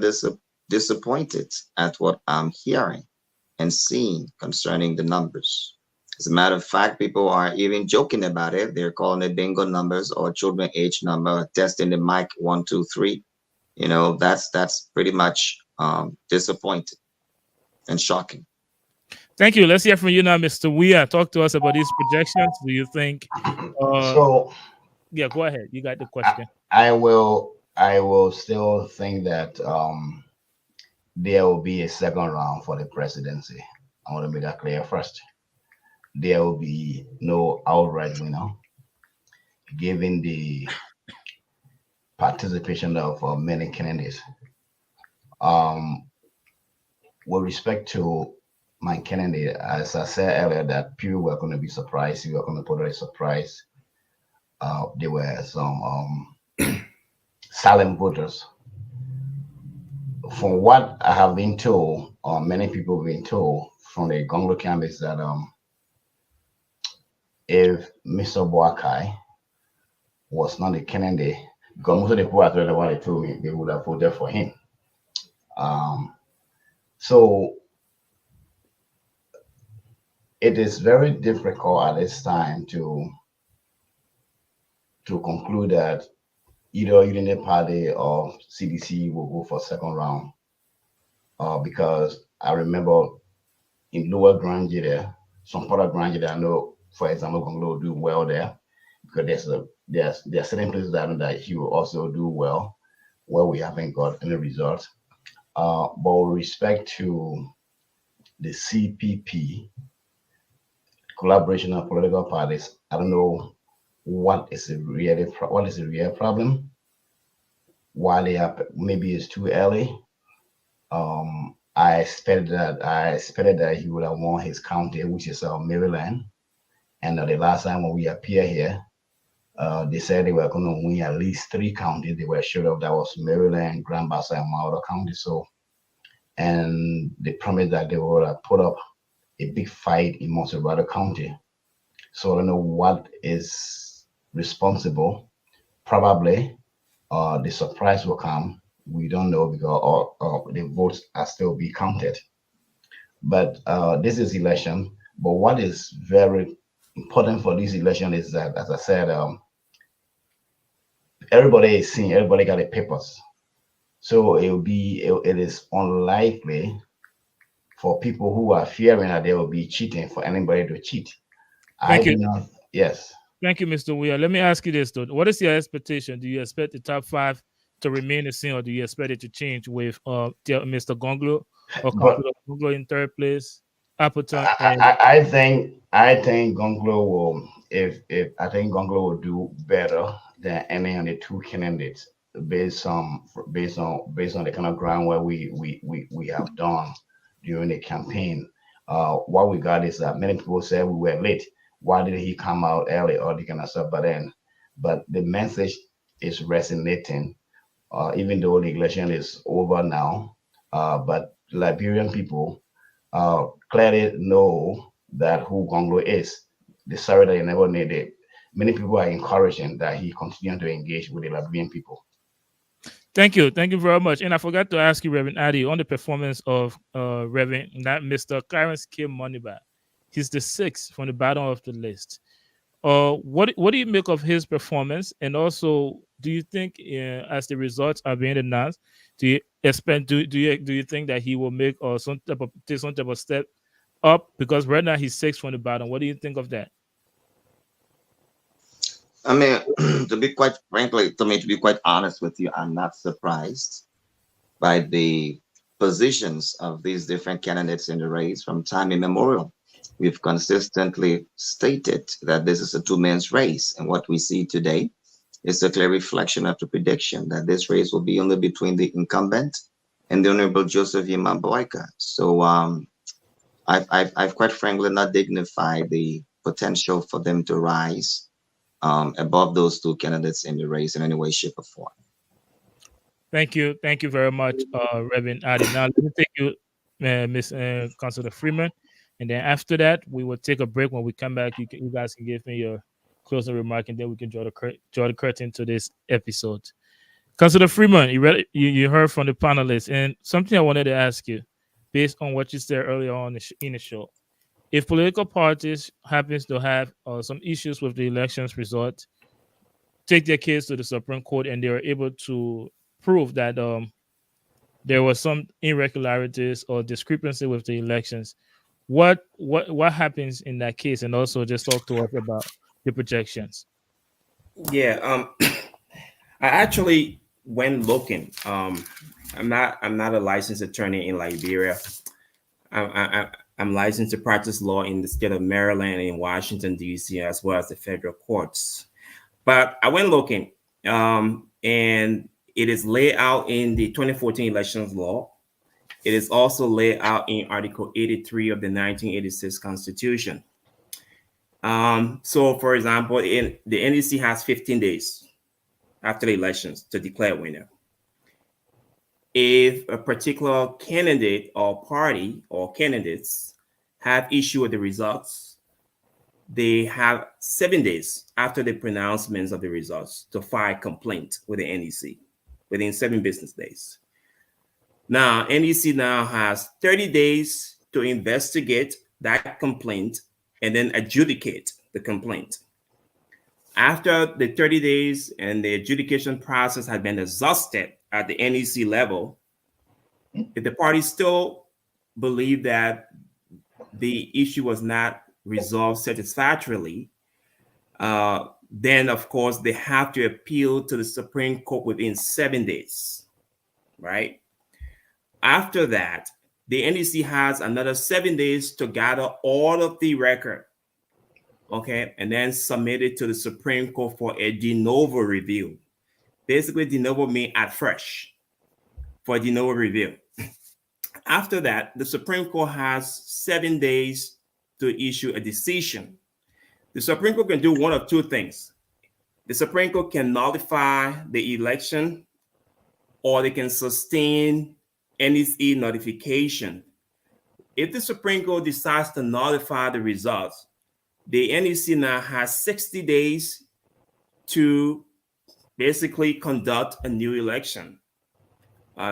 disappointed at what I'm hearing and seeing concerning the numbers. As a matter of fact, people are even joking about it. They're calling it bingo numbers or children age number, testing the mic 1, 2, 3. That's pretty much disappointing and shocking. Thank you. Let's hear from you now, Mr. Weir. Talk to us about these projections. Do you think? Yeah, go ahead. You got the question. I will still think that there will be a second round for the presidency. I want to make that clear first. There will be no outright winner, given the participation of many candidates. With respect to my candidate, as I said earlier, that people were going to be surprised. We were going to put a surprise. There were some silent voters. From what I have been told, or many people have been told from the Gonglo candidates, that if Mr. Boakai was not a candidate, because most of the people I told what they told me, they would have voted for him. So it is very difficult at this time to conclude that either Unity Party or CDC will go for second round, because I remember in Lower Grange there, some part of Grange there, I know, for example, Gonglo will do well there, because there are certain places that I know that he will also do well, where we haven't got any results. But with respect to the CPP, collaboration of political parties, I don't know what is the real problem. Why they have, maybe it's too early. I expected that he would have won his county, which is Maryland. And the last time when we appeared here, they said they were going to win at least 3 counties. They were sure of that was Maryland, Grand Bassa, and Mauda County. And they promised that they would have put up a big fight in Montserrat County. So I don't know what is responsible. Probably the surprise will come. We don't know, because the votes are still being counted. But this is election. But what is very important for this election is that, as I said, everybody is seeing, everybody got the papers. So it is unlikely for people who are fearing that there will be cheating for anybody to cheat. Thank you. Yes. Thank you, Mr. Weir. Let me ask you this, though. What is your expectation? Do you expect the top 5 to remain the same, or do you expect it to change with Mr. Gonglo or Gonglo in third place? Appleton. I think Gonglo will. If I think Gonglo will do better than any of the 2 candidates, based on the kind of ground where we have done during the campaign. What we got is that many people said we were late. Why did he come out early, or the kind of stuff? But the message is resonating, even though the election is over now. But Liberian people clearly know that who Gonglo is. The sorry that he never needed. Many people are encouraging that he continue to engage with the Liberian people. Thank you very much. And I forgot to ask you, Reverend Addy, on the performance of Reverend, not Mr. Clarence K. Moniba. He's the 6th from the bottom of the list. What do you make of his performance? And also, do you think, as the results are being announced, do you expect? Do you think that he will make some type of step up? Because right now he's 6th from the bottom. What do you think of that? I mean, to be quite honest with you, I'm not surprised by the positions of these different candidates in the race from time immemorial. We've consistently stated that this is a 2-man's race, and what we see today is a clear reflection of the prediction that this race will be only between the incumbent and the Honorable Joseph Yimam Boakai. So I've quite frankly not dignified the potential for them to rise above those 2 candidates in the race in any way, shape, or form. Thank you very much, Reverend Addy. Now let me take you Miss Councilor Freeman, and then after that we will take a break. When we come back, you guys can give me your closing remark, and then we can draw the curtain to this episode. Councilor Freeman, you heard from the panelists, and something I wanted to ask you, based on what you said earlier on in the show. If political parties happens to have some issues with the elections result, take their case to the Supreme Court, and they are able to prove that there was some irregularities or discrepancy with the elections, what happens in that case? And also just talk to us about the projections. Yeah, I actually went looking. I'm not a licensed attorney in Liberia. I'm licensed to practice law in the state of Maryland, in Washington, D.C., as well as the federal courts. But I went looking, and it is laid out in the 2014 elections law. It is also laid out in Article 83 of the 1986 Constitution. So, for example, the NDC has 15 days after the elections to declare a winner. If a particular candidate or party or candidates have issue with the results, they have 7 days after the pronouncements of the results to file a complaint with the NEC within 7 business days. Now, NEC now has 30 days to investigate that complaint and then adjudicate the complaint. After the 30 days and the adjudication process has been exhausted at the NEC level, if the party still believe that the issue was not resolved satisfactorily, then of course they have to appeal to the Supreme Court within 7 days, right? After that, the NEC has another 7 days to gather all of the record, okay, and then submit it to the Supreme Court for a de novo review. Basically, de novo means at fresh for a de novo review. After that, the Supreme Court has 7 days to issue a decision. The Supreme Court can do one of two things. The Supreme Court can nullify the election, or they can sustain NEC notification. If the Supreme Court decides to nullify the results, the NEC now has 60 days to basically conduct a new election.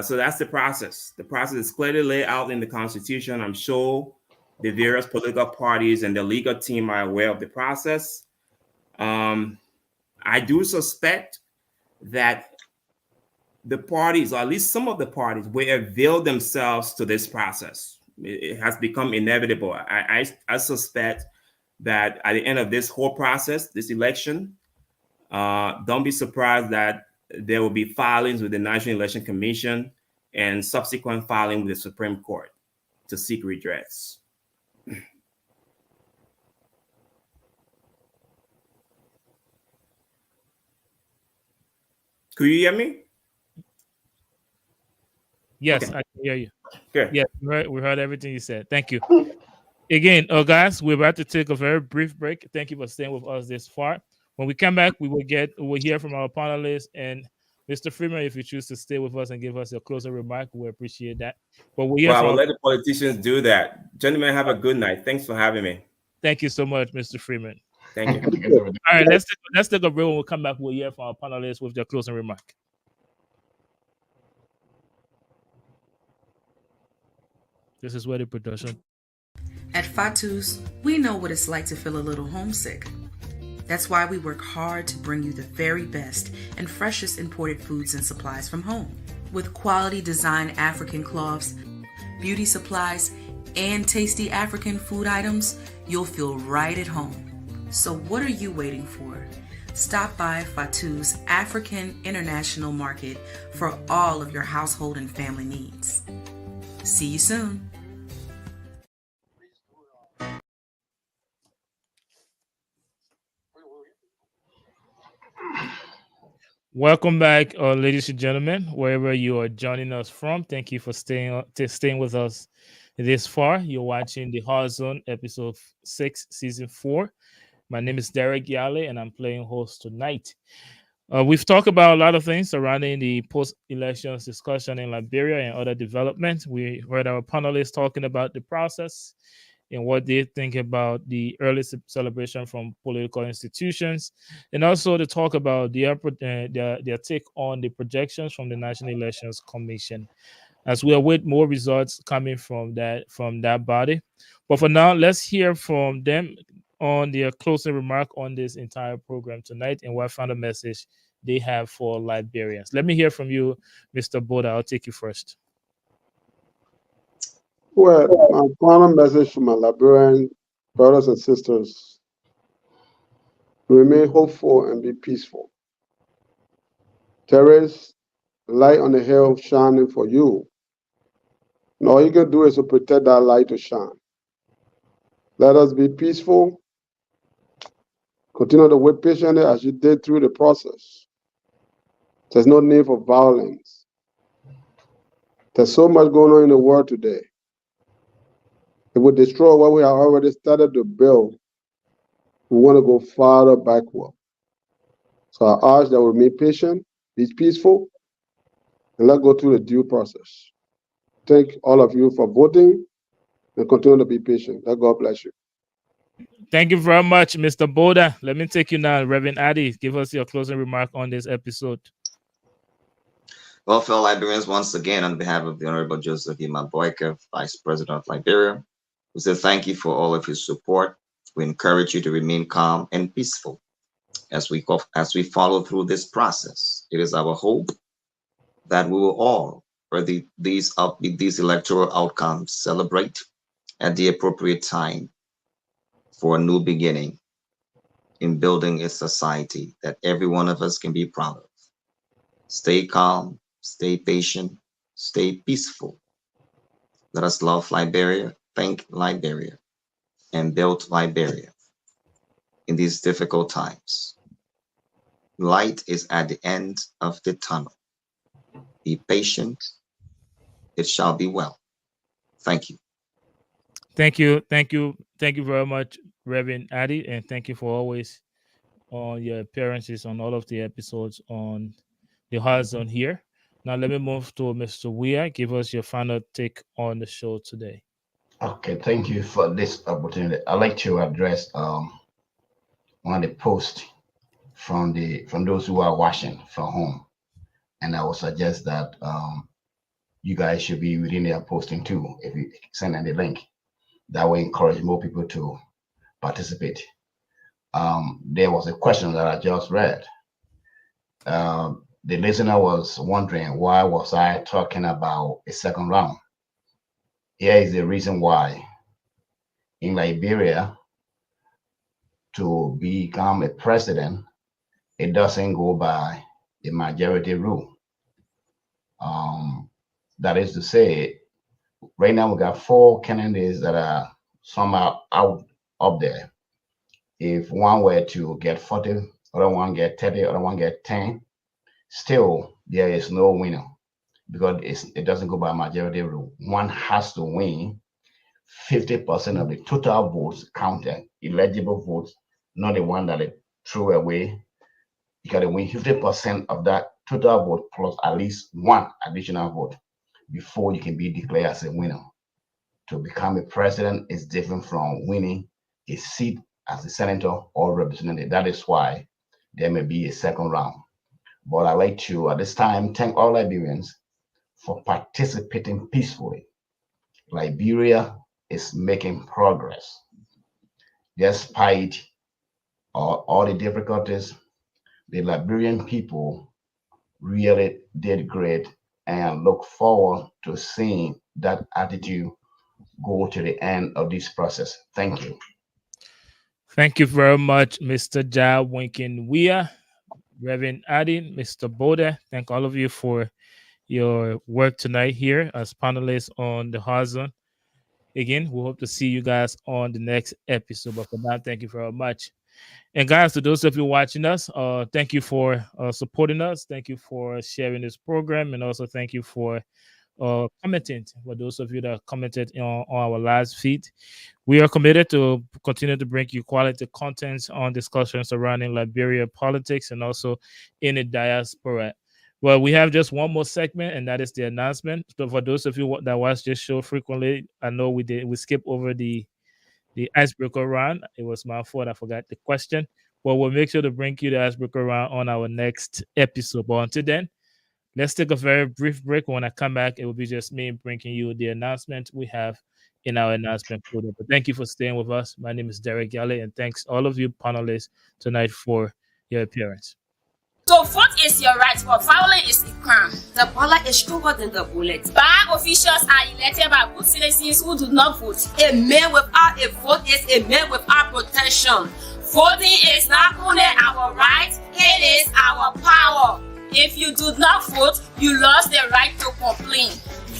So that's the process. The process is clearly laid out in the Constitution. I'm sure the various political parties and the legal team are aware of the process. I do suspect that the parties, or at least some of the parties, will avail themselves to this process. It has become inevitable. I suspect that at the end of this whole process, this election, don't be surprised that there will be filings with the National Election Commission and subsequent filing with the Supreme Court to seek redress. Could you hear me? Yes, Okay. I can hear you. Good. Yeah, we heard everything you said. Thank you. Again, guys, we're about to take a very brief break. Thank you for staying with us this far. When we come back, we'll hear from our panelists. And Mr. Freeman, if you choose to stay with us and give us a closing remark, we appreciate that. But we'll hear Well, I from will let the politicians do that. Gentlemen, have a good night. Thanks for having me. Thank you so much, Mr. Freeman. Thank you. All right, let's take a break. When we come back, we'll hear from our panelists with their closing remark. This is where the production. At Fatu's, we know what it's like to feel a little homesick. That's why we work hard to bring you the very best and freshest imported foods and supplies from home. With quality design African cloths, beauty supplies, and tasty African food items, you'll feel right at home. So what are you waiting for? Stop by Fatu's African International Market for all of your household and family needs. See you soon. Welcome back, ladies and gentlemen, wherever you are joining us from. Thank you for staying with us this far. You're watching the Hard Zone, episode 6, season 4. My name is Derek Yale, and I'm playing host tonight. We've talked about a lot of things surrounding the post-elections discussion in Liberia and other developments. We heard our panelists talking about the process and what they think about the early celebration from political institutions, and also to talk about their take on the projections from the National Elections Commission, as we await more results coming from that body. But for now, let's hear from them on their closing remark on this entire program tonight and what final message they have for Liberians. Let me hear from you, Mr. Boda. I'll take you first. Well, my final message to my Liberian brothers and sisters: remain hopeful and be peaceful. There is light on the hill shining for you. And all you can do is to protect that light to shine. Let us be peaceful. Continue to wait patiently as you did through the process. There's no need for violence. There's so much going on in the world today. If we destroy what we have already started to build, we want to go farther backward. So I urge that we remain patient, be peaceful, and let's go through the due process. Thank all of you for voting and continue to be patient. Let God bless you. Thank you very much, Mr. Boda. Let me take you now, Reverend Addy. Give us your closing remark on this episode. Well, fellow Liberians, once again, on behalf of the Honorable Joseph Ima Boyka, Vice President of Liberia, we say thank you for all of your support. We encourage you to remain calm and peaceful as we follow through this process. It is our hope that we will all, for these electoral outcomes, celebrate at the appropriate time for a new beginning in building a society that every one of us can be proud of. Stay calm, stay patient, stay peaceful. Let us love Liberia, thank Liberia, and build Liberia in these difficult times. Light is at the end of the tunnel. Be patient. It shall be well. Thank you. Thank you very much, Reverend Addy, and thank you for always on your appearances on all of the episodes on the Horizon here. Now let me move to Mr. Weah. Give us your final take on the show today. Okay, thank you for this opportunity. I'd like to address one of the posts from those who are watching from home, and I would suggest that you guys should be reading their posting too. If you send them the link, that will encourage more people to participate. There was a question that I just read. The listener was wondering, why was I talking about a second round? Here is the reason why. In Liberia, to become a president, it doesn't go by a majority rule. That is to say, right now we got 4 candidates that are somehow out up there. If one were to get 40, other one get 30, other one get 10, still there is no winner because it doesn't go by majority rule. One has to win 50% of the total votes counted, eligible votes, not the one that they threw away. You got to win 50% of that total vote plus at least one additional vote before you can be declared as a winner. To become a president is different from winning a seat as a senator or representative. That is why there may be a second round. But I'd like to, at this time, thank all Liberians for participating peacefully. Liberia is making progress. Despite all the difficulties, the Liberian people really did great, and look forward to seeing that attitude go to the end of this process. Thank you. Thank you very much, Mr. Ja Winkin Weah, Reverend Addy, Mr. Boda. Thank all of you for your work tonight here as panelists on the Horizon. Again, we hope to see you guys on the next episode. But for now, thank you very much. And guys, to those of you watching us, thank you for supporting us. Thank you for sharing this program, and also thank you for or commenting. For those of you that commented on our last feed, we are committed to continue to bring you quality content on discussions surrounding Liberia politics and also in the diaspora. Well, we have just one more segment, and that is the announcement. So for those of you that watch this show frequently, I know we skipped over the icebreaker round. It was my fault. I forgot the question. Well, we'll make sure to bring you the icebreaker round on our next episode. But until then, let's take a very brief break. When I come back, it will be just me bringing you the announcement we have in our announcement folder. But thank you for staying with us. My name is Derek Yale, and thanks all of you panelists tonight for your appearance. So vote is your right, but violence is a crime. The ballot is stronger than the bullet. Bar officials are elected by good citizens who do not vote. A man without a vote is a man without protection. Voting is not only our right, it is our power. If you do not vote, you lost the right to complain.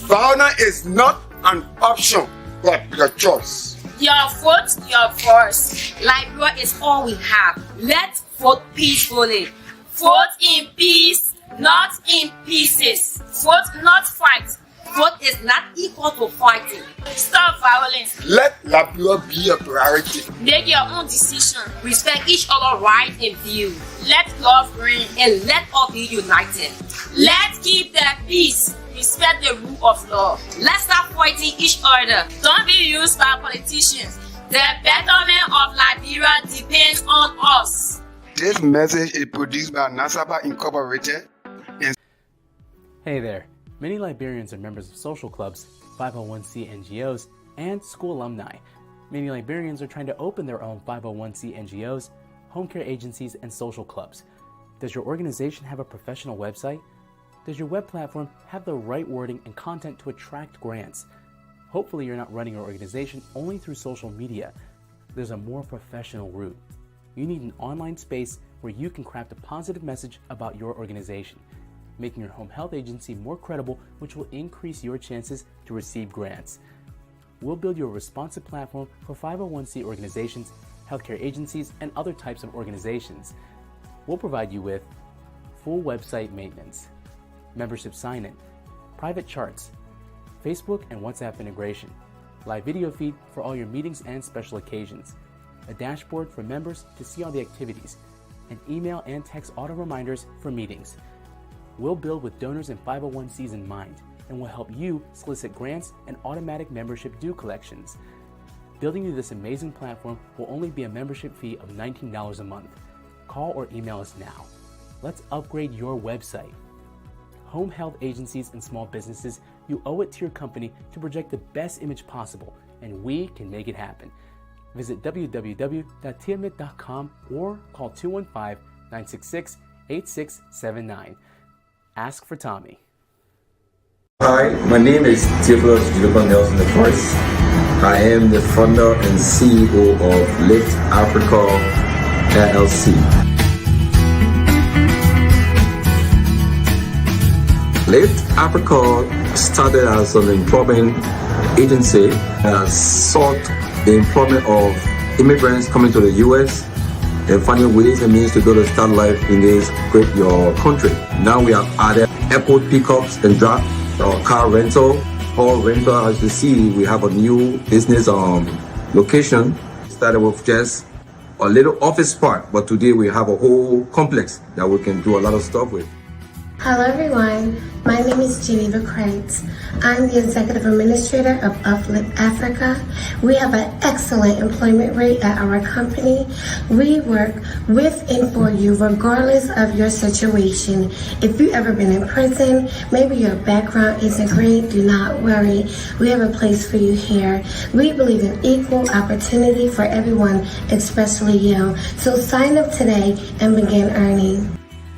Violence is not an option, but your choice. Your vote, your voice. Liberia is all we have. Let's vote peacefully. Vote in peace, not in pieces. Vote, not fight. Vote is not equal to fighting. Stop violence. Let Liberia be a priority. Make your own decision. Respect each other's right and view. Let love reign and let all be united. Let's keep the peace. Respect the rule of law. Let's stop fighting each other. Don't be used by politicians. The betterment of Liberia depends on us. This message is produced by Nasaba Incorporated. Hey there. Many Liberians are members of social clubs, 501c NGOs, and school alumni. Many Liberians are trying to open their own 501c NGOs, home care agencies, and social clubs. Does your organization have a professional website? Does your web platform have the right wording and content to attract grants? Hopefully you're not running your organization only through social media. There's a more professional route. You need an online space where you can craft a positive message about your organization, making your home health agency more credible, which will increase your chances to receive grants. We'll build you a responsive platform for 501c organizations, healthcare agencies, and other types of organizations. We'll provide you with full website maintenance, membership sign-in, private charts, Facebook and WhatsApp integration, live video feed for all your meetings and special occasions, a dashboard for members to see all the activities, and email and text auto reminders for meetings. We'll build with donors and 501c in mind, and will help you solicit grants and automatic membership due collections. Building you this amazing platform will only be a membership fee of $19 a month. Call or email us now. Let's upgrade your website. Home health agencies and small businesses, you owe it to your company to project the best image possible, and we can make it happen. Visit www.tiamit.com or call 215-966-8679. Ask for Tommy. Hi, my name is Theophilus Juliban Nelson I. I am the founder and CEO of Lift Africa LLC. Lift Africa started as an employment agency that sought the employment of immigrants coming to the U.S. and finding ways and means to go to start life in this great your country. Now we have added airport pickups and drop, car rental, or rental. As you see, we have a new business location. Started with just a little office part, but today we have a whole complex that we can do a lot of stuff with. Hello everyone, my name is Geneva Kreitz. I'm the Executive Administrator of Uplift Africa. We have an excellent employment rate at our company. We work with and for you regardless of your situation. If you've ever been in prison, maybe your background isn't great, do not worry. We have a place for you here. We believe in equal opportunity for everyone, especially you. So sign up today and begin earning.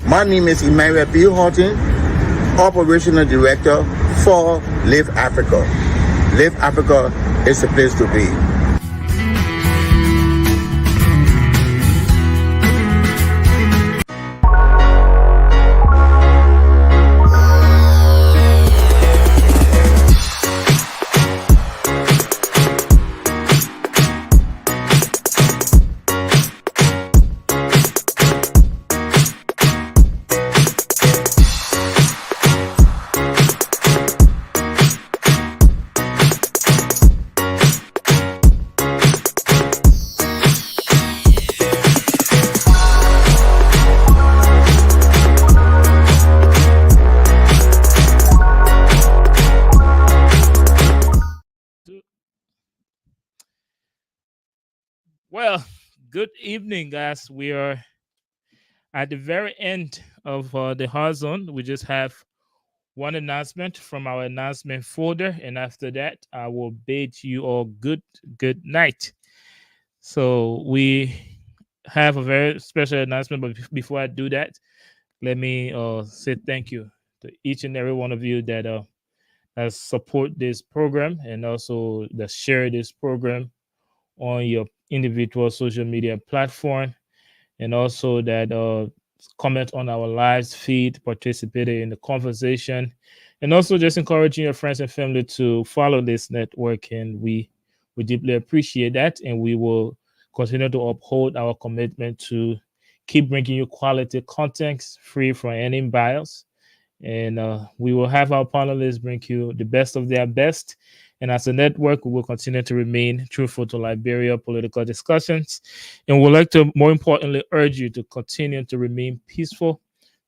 My name is Emmanuel B. Horton, Operational Director for Live Africa. Live Africa is the place to be. Well, good evening, guys. We are at the very end of the hard zone. We just have one announcement from our announcement folder, and after that, I will bid you all good night. So we have a very special announcement, but before I do that, let me say thank you to each and every one of you that has support this program and also that share this program on your individual social media platform, and also that comment on our live feed, participated in the conversation, and also just encouraging your friends and family to follow this network. And we deeply appreciate that, and we will continue to uphold our commitment to keep bringing you quality content free from any bias. And we will have our panelists bring you the best of their best. And as a network, we will continue to remain truthful to Liberia political discussions. And we'd like to, more importantly, urge you to continue to remain peaceful,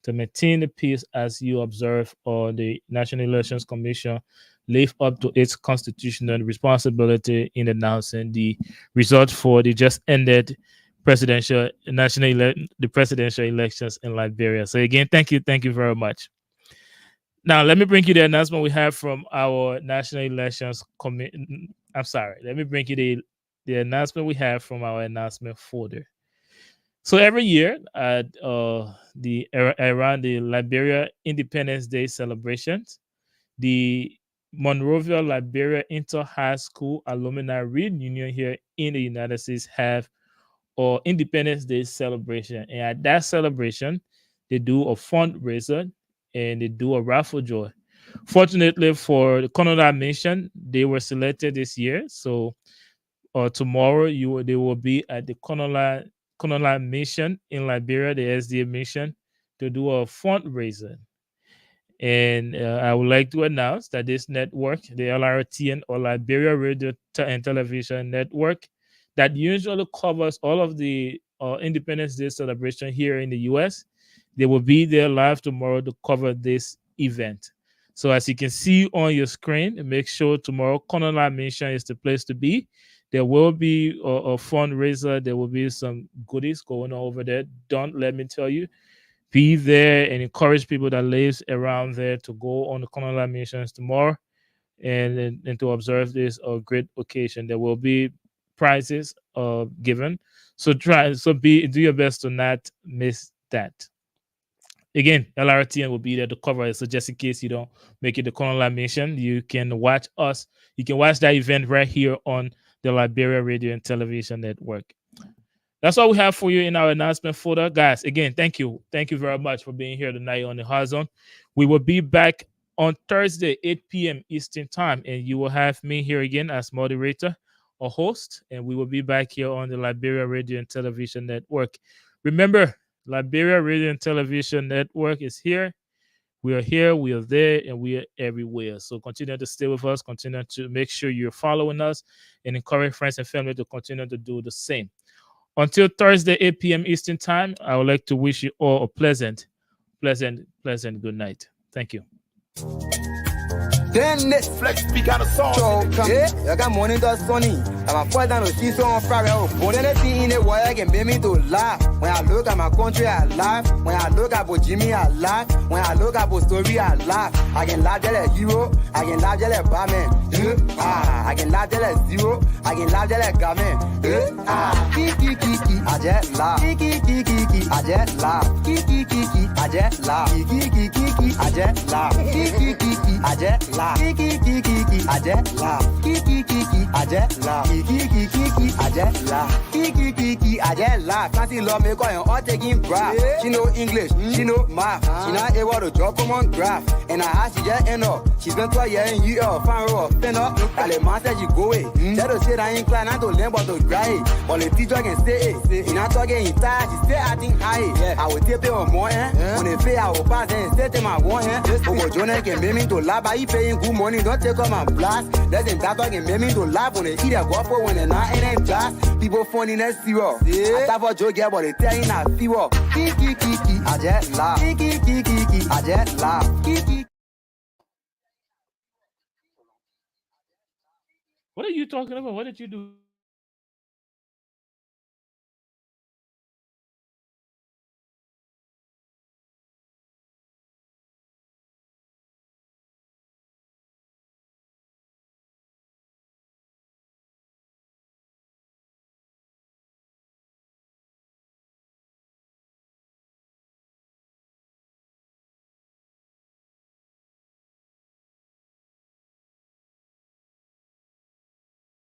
to maintain the peace as you observe the National Elections Commission live up to its constitutional responsibility in announcing the results for the just ended presidential elections in Liberia. So again, thank you very much. Now, let me bring you the announcement we have from our National Elections Committee. I'm sorry. Let me bring you the announcement we have from our announcement folder. So every year at around the Liberia Independence Day celebrations, the Monrovia Liberia Inter-High School Alumni Reunion here in the United States have our Independence Day celebration. And at that celebration, they do a fundraiser and they do a raffle draw. Fortunately for the Konola Mission, they were selected this year. So tomorrow they will be at the Konola Mission in Liberia, the SDA mission, to do a fundraiser. And I would like to announce that this network, the LRTN or Liberia Radio and Television Network, that usually covers all of the Independence Day celebration here in the U.S., they will be there live tomorrow to cover this event. So as you can see on your screen, make sure tomorrow Konola Mission is the place to be. There will be a fundraiser. There will be some goodies going on over there. Don't let me tell you. Be there and encourage people that live around there to go on the Konola missions tomorrow and to observe this great occasion. There will be prizes given. So do your best to not miss that. Again, LRTN will be there to cover it. So just in case you don't make it to Konola Mission, you can watch us. You can watch that event right here on the Liberia Radio and Television Network. That's all we have for you in our announcement folder. Guys, again, thank you. Thank you very much for being here tonight on the Hard Zone. We will be back on Thursday, 8 p.m. Eastern Time, and you will have me here again as moderator or host, and we will be back here on the Liberia Radio and Television Network. Remember, Liberia Radio and Television Network is here. We are here, we are there, and we are everywhere. So continue to stay with us. Continue to make sure you're following us and encourage friends and family to continue to do the same. Until Thursday, 8 p.m. Eastern Time, I would like to wish you all a pleasant good night. Thank you. Then Netflix speak out of song. Yeah, I got money that's funny. I'm a fight down to see on Friday. More than anything in the world, I can make me to laugh. When I look at my country, I laugh. When I look at Jimmy, I laugh. When I look at story, I laugh. I can laugh at a hero. I can laugh at a Batman. I can laugh at a zero. I can laugh at a gamin. Kiki, I just laugh. Kiki, I just laugh. Kiki, I just laugh. Kiki, I just laugh. Kiki, I just laugh. Kiki, I just laugh. Kiki, I just laugh. Kiki, I just laugh. Kiki, I just laugh. Can't see love me calling all taking breath. She know English, she know math. She not able to draw common graph. And I asked she just end up. She spent 12 years in UL, fan row, fin up. And the man said she go away. That to say that I ain't inclined not to learn but to try. But the teacher can say it. She not talking in time, she still acting high. I will take pay on more hand. When they pay, I will pass and stay to my one hand. But Jonah can make me to laugh by he paying good money. Don't take off my blast. That's in that talking make me to laugh when they eat a go for when they're not in a class. People funny that's zero. I thought for joke, yeah, but they tell you not zero. Kiki, I just laugh. Kiki, I just laugh. Kiki. What are you talking about? What did you do?